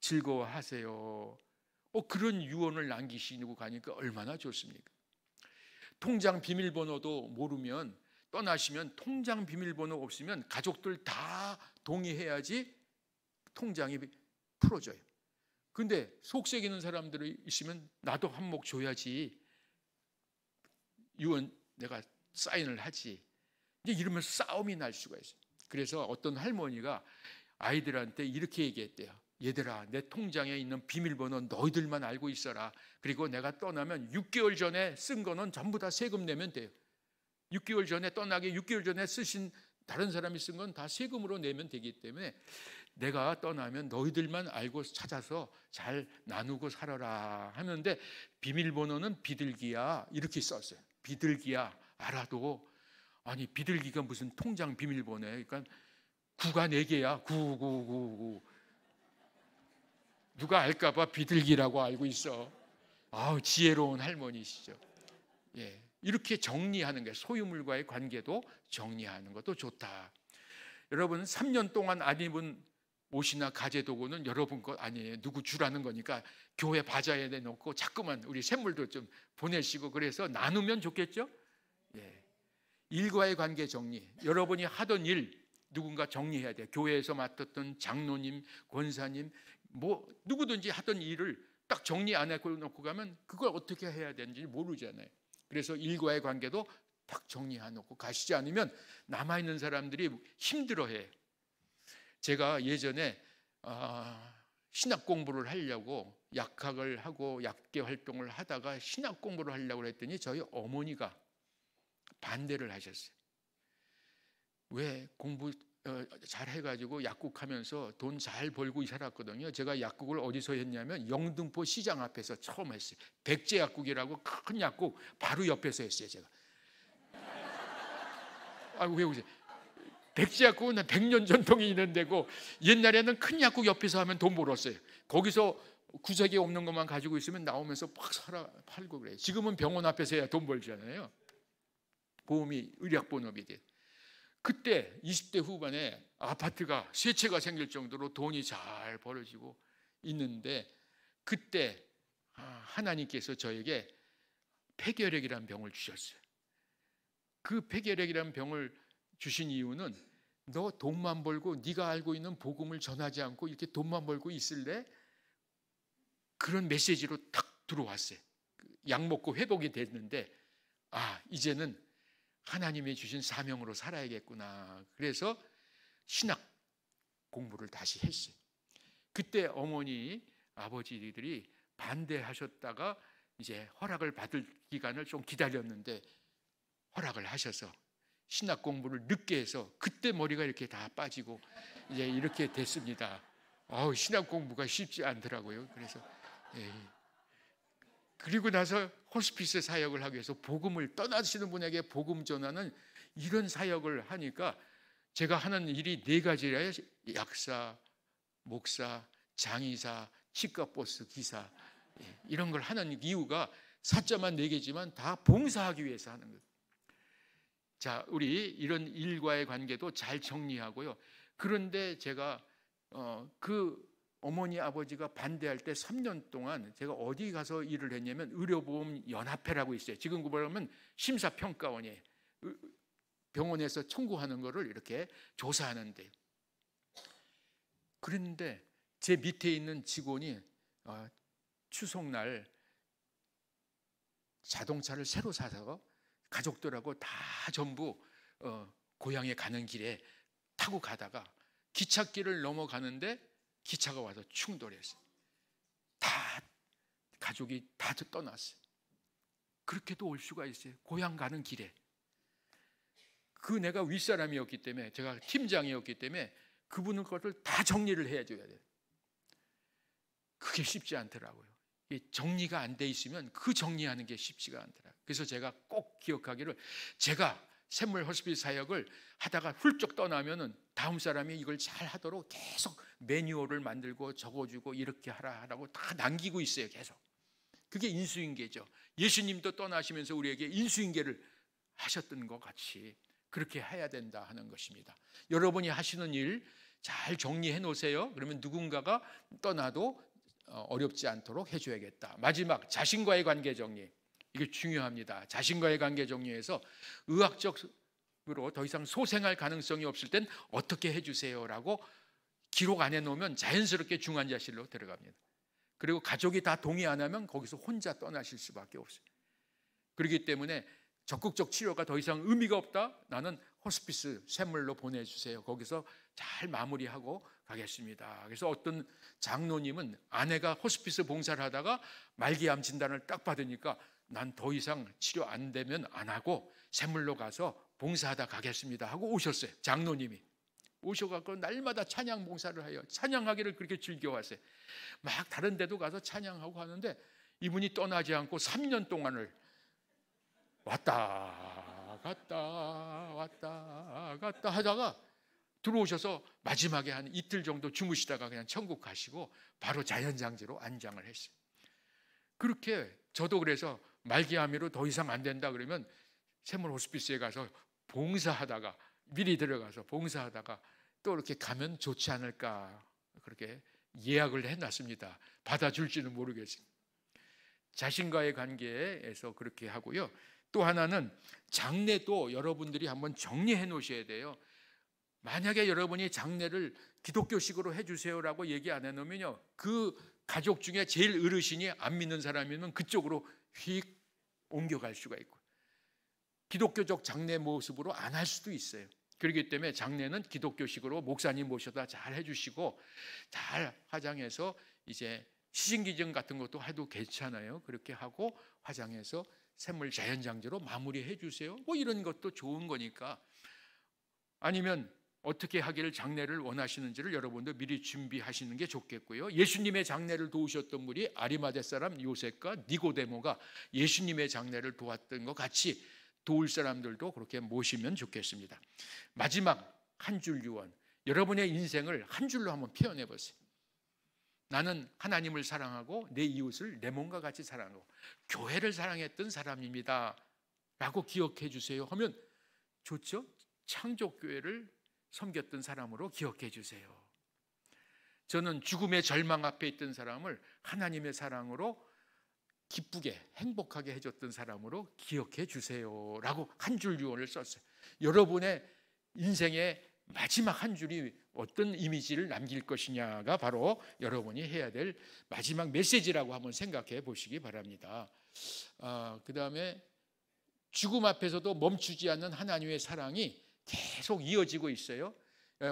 즐거워하세요. 그런 유언을 남기시고 가니까 얼마나 좋습니까? 통장 비밀번호도 모르면 떠나시면 통장 비밀번호 없으면 가족들 다 동의해야지 통장이 풀어져요. 근데 속색이는 사람들이 있으면 나도 한몫 줘야지 유언 내가 사인을 하지. 이제 이러면서 싸움이 날 수가 있어요. 그래서 어떤 할머니가 아이들한테 이렇게 얘기했대요. 얘들아, 내 통장에 있는 비밀번호 너희들만 알고 있어라. 그리고 내가 떠나면 6개월 전에 쓴 거는 전부 다 세금 내면 돼요. 6개월 전에 떠나기 6개월 전에 쓰신 다른 사람이 쓴 건 다 세금으로 내면 되기 때문에 내가 떠나면 너희들만 알고 찾아서 잘 나누고 살아라 하는데 비밀번호는 비둘기야 이렇게 썼어요. 비둘기야 알아도 아니 비둘기가 무슨 통장 비밀번호예요. 그러니까 9가 4개야. 9. 누가 알까 봐 비둘기라고 알고 있어. 지혜로운 할머니시죠. 예. 이렇게 정리하는 게, 소유물과의 관계도 정리하는 것도 좋다. 여러분 3년 동안 안 입은 옷이나 가재도구는 여러분 것 아니에요. 누구 주라는 거니까 교회 바자에 내놓고 자꾸만 우리 샘물도 좀 보내시고 그래서 나누면 좋겠죠. 예. 일과의 관계 정리, 여러분이 하던 일 누군가 정리해야 돼요. 교회에서 맡았던 장로님, 권사님, 뭐 누구든지 하던 일을 딱 정리 안 해놓고 놓고 가면 그걸 어떻게 해야 되는지 모르잖아요. 그래서 일과의 관계도 딱 정리해놓고 가시지 않으면 남아있는 사람들이 힘들어해. 제가 예전에 신학 공부를 하려고 약학을 하고 약계 활동을 하다가 신학 공부를 하려고 했더니 저희 어머니가 반대를 하셨어요. 왜 공부 잘 해가지고 약국하면서 돈 잘 벌고 살았거든요. 제가 약국을 어디서 했냐면 영등포 시장 앞에서 처음 했어요. 백제 약국이라고 큰 약국 바로 옆에서 했어요. 제가. 왜 그러세요? 백제 약국은 100년 전통이 있는 데고 옛날에는 큰 약국 옆에서 하면 돈 벌었어요. 거기서 구석에 없는 것만 가지고 있으면 나오면서 막 팔고 그래요. 지금은 병원 앞에서 해야 돈 벌잖아요. 보험이 의약본업이 돼. 그때 20대 후반에 아파트가 세 채가 생길 정도로 돈이 잘 벌어지고 있는데 그때 하나님께서 저에게 폐결핵이라는 병을 주셨어요. 그 폐결핵이라는 병을 주신 이유는 너 돈만 벌고 네가 알고 있는 복음을 전하지 않고 이렇게 돈만 벌고 있을래? 그런 메시지로 탁 들어왔어요. 약 먹고 회복이 됐는데 이제는 하나님이 주신 사명으로 살아야겠구나. 그래서 신학 공부를 다시 했어요. 그때 어머니, 아버지들이 반대하셨다가 이제 허락을 받을 기간을 좀 기다렸는데 허락을 하셔서 신학 공부를 늦게 해서 그때 머리가 이렇게 다 빠지고 이제 이렇게 됐습니다. 신학 공부가 쉽지 않더라고요. 그래서 그리고 나서 호스피스 사역을 하기 위해서 복음을 떠나시는 분에게 복음 전하는 이런 사역을 하니까 제가 하는 일이 4가지래요. 약사, 목사, 장의사, 치과버스 기사, 이런 걸 하는 이유가 사자만 4개지만 다 봉사하기 위해서 하는 거예요. 자, 우리 이런 일과의 관계도 잘 정리하고요. 그런데 제가 그 어머니 아버지가 반대할 때 3년 동안 제가 어디 가서 일을 했냐면 의료보험연합회라고 있어요. 지금 그러면 심사평가원이에요. 병원에서 청구하는 거를 이렇게 조사하는데, 그런데 제 밑에 있는 직원이 추석날 자동차를 새로 사서 가족들하고 다 전부 고향에 가는 길에 타고 가다가 기찻길을 넘어가는데 기차가 와서 충돌했어요. 다 가족이 다 떠났어요. 그렇게도 올 수가 있어요. 고향 가는 길에. 내가 윗사람이었기 때문에, 제가 팀장이었기 때문에 그분의 것을 다 정리를 해줘야 돼요. 그게 쉽지 않더라고요. 정리가 안 돼 있으면 그 정리하는 게 쉽지가 않더라고요. 그래서 제가 꼭 기억하기를, 제가 샘물 호스피스 사역을 하다가 훌쩍 떠나면은 다음 사람이 이걸 잘 하도록 계속 매뉴얼을 만들고 적어주고 이렇게 하라고 다 남기고 있어요. 계속. 그게 인수인계죠. 예수님도 떠나시면서 우리에게 인수인계를 하셨던 것 같이 그렇게 해야 된다 하는 것입니다. 여러분이 하시는 일 잘 정리해 놓으세요. 그러면 누군가가 떠나도 어렵지 않도록 해줘야겠다. 마지막, 자신과의 관계 정리. 이게 중요합니다. 자신과의 관계 정리에서 의학적으로 더 이상 소생할 가능성이 없을 땐 어떻게 해주세요라고 기록 안 해놓으면 자연스럽게 중환자실로 들어갑니다. 그리고 가족이 다 동의 안 하면 거기서 혼자 떠나실 수밖에 없어요. 그렇기 때문에 적극적 치료가 더 이상 의미가 없다, 나는 호스피스 샘물로 보내주세요. 거기서 잘 마무리하고 가겠습니다. 그래서 어떤 장로님은 아내가 호스피스 봉사를 하다가 말기암 진단을 딱 받으니까 난 더 이상 치료 안 되면 안 하고 샘물로 가서 봉사하다 가겠습니다 하고 오셨어요. 장로님이 오셔갖고 날마다 찬양 봉사를 해요. 찬양하기를 그렇게 즐겨왔어요. 막 다른 데도 가서 찬양하고 하는데 이분이 떠나지 않고 3년 동안을 왔다 갔다 하다가 들어오셔서 마지막에 한 이틀 정도 주무시다가 그냥 천국 가시고 바로 자연장지로 안장을 했어요. 그렇게 저도 그래서 말기암으로 더 이상 안 된다 그러면 샘물 호스피스에 가서 봉사하다가, 미리 들어가서 봉사하다가 또 이렇게 가면 좋지 않을까, 그렇게 예약을 해놨습니다. 받아줄지는 모르겠어요. 자신과의 관계에서 그렇게 하고요. 또 하나는 장례도 여러분들이 한번 정리해 놓으셔야 돼요. 만약에 여러분이 장례를 기독교식으로 해주세요라고 얘기 안 해놓으면요, 그 가족 중에 제일 어르신이 안 믿는 사람이면 그쪽으로 휙 옮겨갈 수가 있고, 기독교적 장례 모습으로 안 할 수도 있어요. 그렇기 때문에 장례는 기독교식으로 목사님 모셔다 잘 해주시고, 잘 화장해서 이제 시신기증 같은 것도 해도 괜찮아요. 그렇게 하고 화장해서 샘물 자연장제로 마무리해 주세요. 뭐 이런 것도 좋은 거니까. 아니면 어떻게 하기를 장례를 원하시는지를 여러분도 미리 준비하시는 게 좋겠고요. 예수님의 장례를 도우셨던 분이 아리마대 사람 요셉과 니고데모가 예수님의 장례를 도왔던 것 같이 도울 사람들도 그렇게 모시면 좋겠습니다. 마지막 한 줄 유언, 여러분의 인생을 한 줄로 한번 표현해 보세요. 나는 하나님을 사랑하고 내 이웃을 내 몸과 같이 사랑하고 교회를 사랑했던 사람입니다 라고 기억해 주세요 하면 좋죠? 창조교회를 섬겼던 사람으로 기억해 주세요. 저는 죽음의 절망 앞에 있던 사람을 하나님의 사랑으로 기쁘게 행복하게 해줬던 사람으로 기억해 주세요 라고 한 줄 유언을 썼어요. 여러분의 인생의 마지막 한 줄이 어떤 이미지를 남길 것이냐가 바로 여러분이 해야 될 마지막 메시지라고 한번 생각해 보시기 바랍니다. 그 다음에 죽음 앞에서도 멈추지 않는 하나님의 사랑이 계속 이어지고 있어요.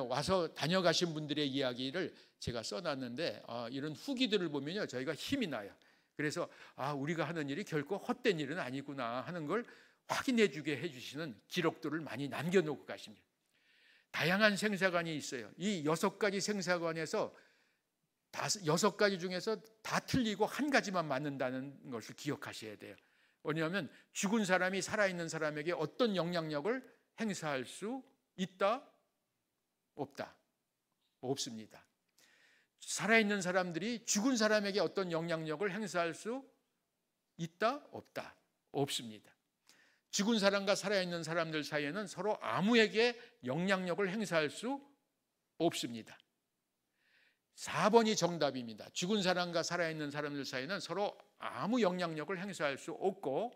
와서 다녀가신 분들의 이야기를 제가 써놨는데 이런 후기들을 보면요, 저희가 힘이 나요. 그래서 우리가 하는 일이 결코 헛된 일은 아니구나 하는 걸 확인해 주게 해주시는 기록들을 많이 남겨놓고 가십니다. 다양한 생사관이 있어요. 이 6가지 생사관에서 6가지 중에서 다 틀리고 한 가지만 맞는다는 것을 기억하셔야 돼요. 왜냐하면 죽은 사람이 살아있는 사람에게 어떤 영향력을 행사할 수 있다? 없다? 없습니다. 살아있는 사람들이 죽은 사람에게 어떤 영향력을 행사할 수 있다? 없다? 없습니다. 죽은 사람과 살아있는 사람들 사이에는 서로 아무에게 영향력을 행사할 수 없습니다. 4번이 정답입니다. 죽은 사람과 살아있는 사람들 사이에는 서로 아무 영향력을 행사할 수 없고,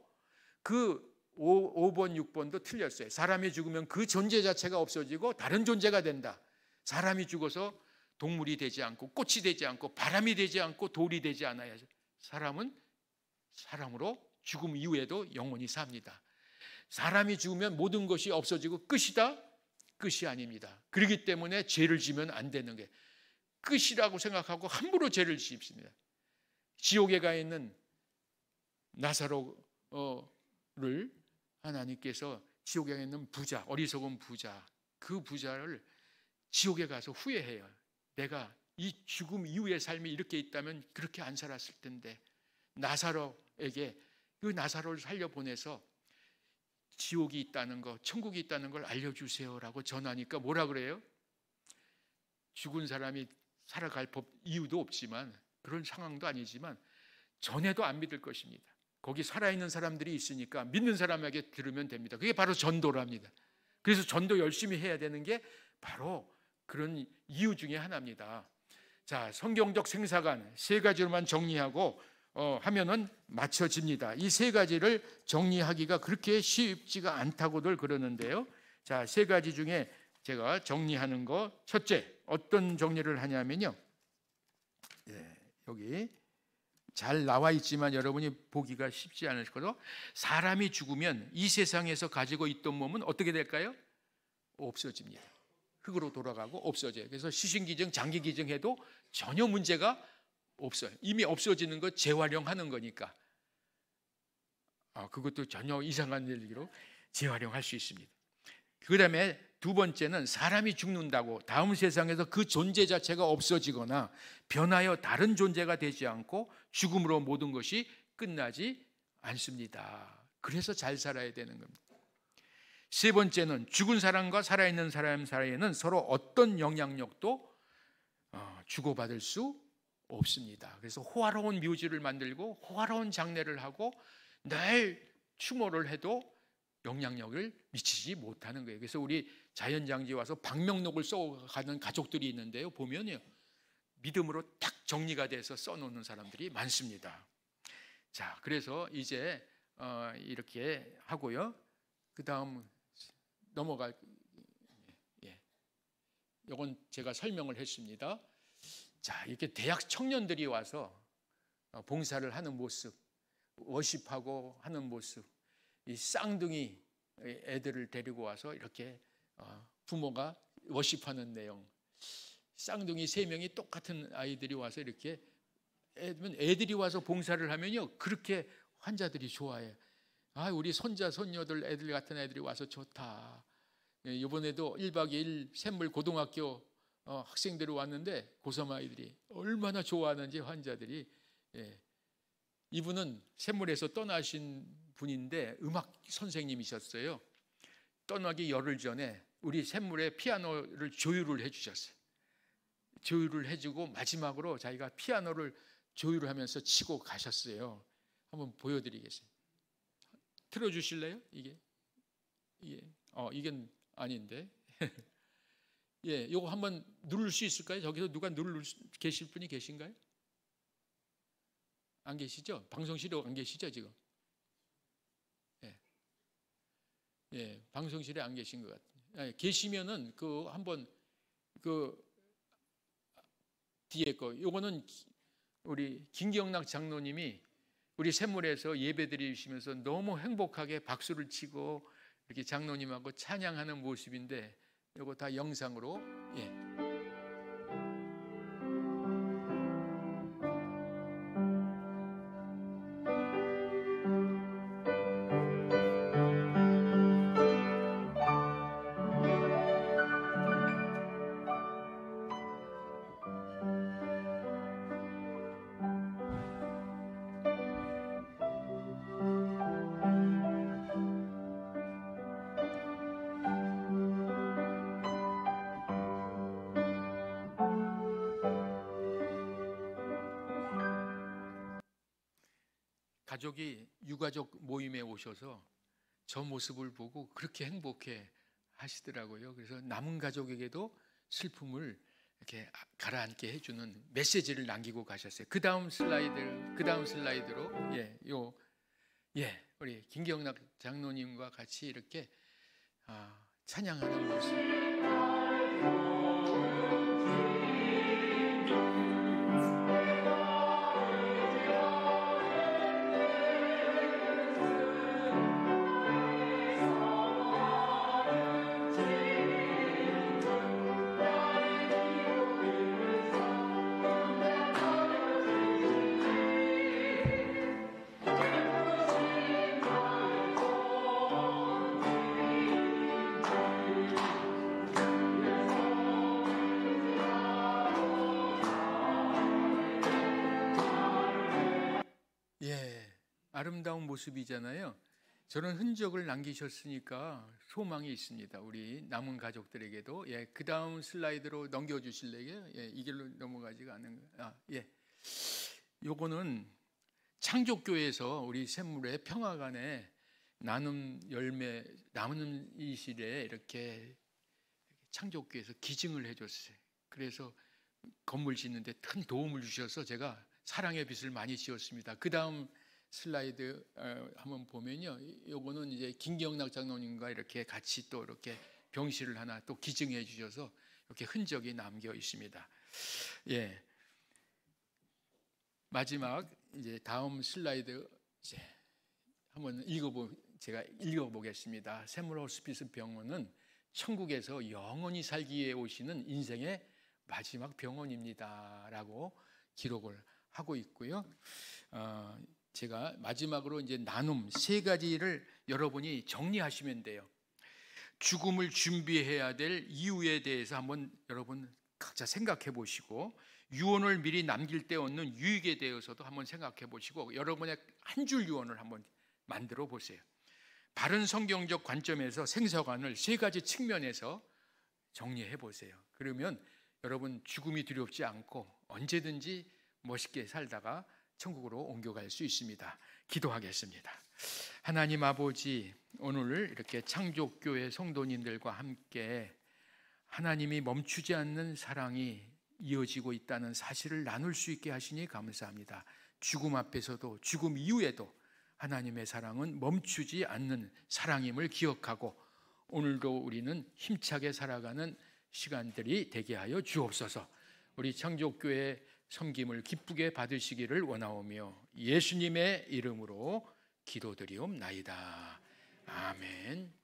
그 5번, 6번도 틀렸어요. 사람이 죽으면 그 존재 자체가 없어지고 다른 존재가 된다. 사람이 죽어서 동물이 되지 않고 꽃이 되지 않고 바람이 되지 않고 돌이 되지 않아야 사람은 사람으로 죽음 이후에도 영원히 삽니다. 사람이 죽으면 모든 것이 없어지고 끝이다? 끝이 아닙니다. 그렇기 때문에 죄를 지면 안 되는 게 끝이라고 생각하고 함부로 죄를 짓습니다. 지옥에 가 있는 나사로를 하나님께서 지옥에 있는 부자, 어리석은 부자, 그 부자를 지옥에 가서 후회해요. 내가 이 죽음 이후의 삶이 이렇게 있다면 그렇게 안 살았을 텐데, 나사로에게 그 나사로를 살려보내서 지옥이 있다는 거, 천국이 있다는 걸 알려주세요라고 전하니까 뭐라 그래요? 죽은 사람이 살아갈 법 이유도 없지만, 그런 상황도 아니지만 전해도 안 믿을 것입니다. 거기 살아있는 사람들이 있으니까 믿는 사람에게 들으면 됩니다. 그게 바로 전도랍니다. 그래서 전도 열심히 해야 되는 게 바로 그런 이유 중에 하나입니다. 자, 성경적 생사관 3가지로만 정리하고 하면은 맞춰집니다. 이 3가지를 정리하기가 그렇게 쉽지가 않다고들 그러는데요. 자, 3가지 중에 제가 정리하는 거, 첫째, 어떤 정리를 하냐면요. 여기 잘 나와 있지만 여러분이 보기가 쉽지 않을 거로, 사람이 죽으면 이 세상에서 가지고 있던 몸은 어떻게 될까요? 없어집니다. 흙으로 돌아가고 없어져요. 그래서 시신기증, 장기기증해도 전혀 문제가 없어요. 이미 없어지는 거 재활용하는 거니까 그것도 전혀 이상한 일로 재활용할 수 있습니다. 그 다음에 2번째는 사람이 죽는다고 다음 세상에서 그 존재 자체가 없어지거나 변하여 다른 존재가 되지 않고 죽음으로 모든 것이 끝나지 않습니다. 그래서 잘 살아야 되는 겁니다. 3번째는 죽은 사람과 살아있는 사람 사이에는 서로 어떤 영향력도 주고받을 수 없습니다. 그래서 호화로운 묘지를 만들고 호화로운 장례를 하고 늘 추모를 해도 영향력을 미치지 못하는 거예요. 그래서 우리 자연장지에 와서 방명록을 써가는 가족들이 있는데요, 보면요, 믿음으로 딱 정리가 돼서 써놓는 사람들이 많습니다. 자, 그래서 이제 이렇게 하고요. 그 다음 넘어갈, 이건 제가 설명을 했습니다. 자, 이렇게 대학 청년들이 와서 봉사를 하는 모습, 워십하고 하는 모습, 이 쌍둥이 애들을 데리고 와서 이렇게 부모가 워십하는 내용, 쌍둥이 3명이 똑같은 아이들이 와서 이렇게 애들이 와서 봉사를 하면요, 그렇게 환자들이 좋아해요. 아, 우리 손자 손녀들 애들 같은 애들이 와서 좋다. 이번에도 1박 2일 샘물 고등학교 학생들이 왔는데 고3 아이들이 얼마나 좋아하는지 환자들이. 이분은 샘물에서 떠나신 분인데 음악 선생님이셨어요. 떠나기 열흘 전에 우리 샘물에 피아노를 조율을 해주셨어요. 조율을 해주고 마지막으로 자기가 피아노를 조율을 하면서 치고 가셨어요. 한번 보여드리겠습니다. 틀어주실래요? 이게 아닌데. 예, 이거 한번 누를 수 있을까요? 저기서 누가 계실 분이 계신가요? 안 계시죠? 방송실에 안 계시죠, 지금? 예, 방송실에 안 계신 것 같아요. 계시면은 한번 뒤에 요거는 우리 김경락 장로님이 우리 샘물에서 예배드리시면서 너무 행복하게 박수를 치고 이렇게 장로님하고 찬양하는 모습인데, 이거 다 영상으로. 가족이 유가족 모임에 오셔서 저 모습을 보고 그렇게 행복해 하시더라고요. 그래서 남은 가족에게도 슬픔을 이렇게 가라앉게 해주는 메시지를 남기고 가셨어요. 그 다음 슬라이드로 우리 김경락 장로님과 같이 이렇게 찬양하는 모습. 아름다운 모습이잖아요. 저런 흔적을 남기셨으니까 소망이 있습니다. 우리 남은 가족들에게도. 그 다음 슬라이드로 넘겨주실래요? 이 길로 넘어가지가 않는 거. 요거는 창조교회에서 우리 샘물의 평화관에 나눔 열매, 나눔 이실에 이렇게 창조교회에서 기증을 해줬어요. 그래서 건물 짓는데 큰 도움을 주셔서 제가 사랑의 빚을 많이 지었습니다. 그 다음 슬라이드 한번 보면요, 요거는 이제 김경락 장로님과 이렇게 같이 또 이렇게 병실을 하나 또 기증해 주셔서 이렇게 흔적이 남겨 있습니다. 마지막 이제 다음 슬라이드 이제 한번 제가 읽어보겠습니다. 샘물 호스피스 병원은 천국에서 영원히 살기 위해 오시는 인생의 마지막 병원입니다라고 기록을 하고 있고요. 제가 마지막으로 이제 나눔 3가지를 여러분이 정리하시면 돼요. 죽음을 준비해야 될 이유에 대해서 한번 여러분 각자 생각해 보시고, 유언을 미리 남길 때 얻는 유익에 대해서도 한번 생각해 보시고, 여러분의 한 줄 유언을 한번 만들어 보세요. 바른 성경적 관점에서 생사관을 3가지 측면에서 정리해 보세요. 그러면 여러분 죽음이 두렵지 않고 언제든지 멋있게 살다가 천국으로 옮겨갈 수 있습니다. 기도하겠습니다. 하나님 아버지, 오늘 이렇게 창조교회 성도님들과 함께 하나님이 멈추지 않는 사랑이 이어지고 있다는 사실을 나눌 수 있게 하시니 감사합니다. 죽음 앞에서도 죽음 이후에도 하나님의 사랑은 멈추지 않는 사랑임을 기억하고 오늘도 우리는 힘차게 살아가는 시간들이 되게 하여 주옵소서. 우리 창조교회 섬김을 기쁘게 받으시기를 원하오며 예수님의 이름으로 기도드리옵나이다. 아멘.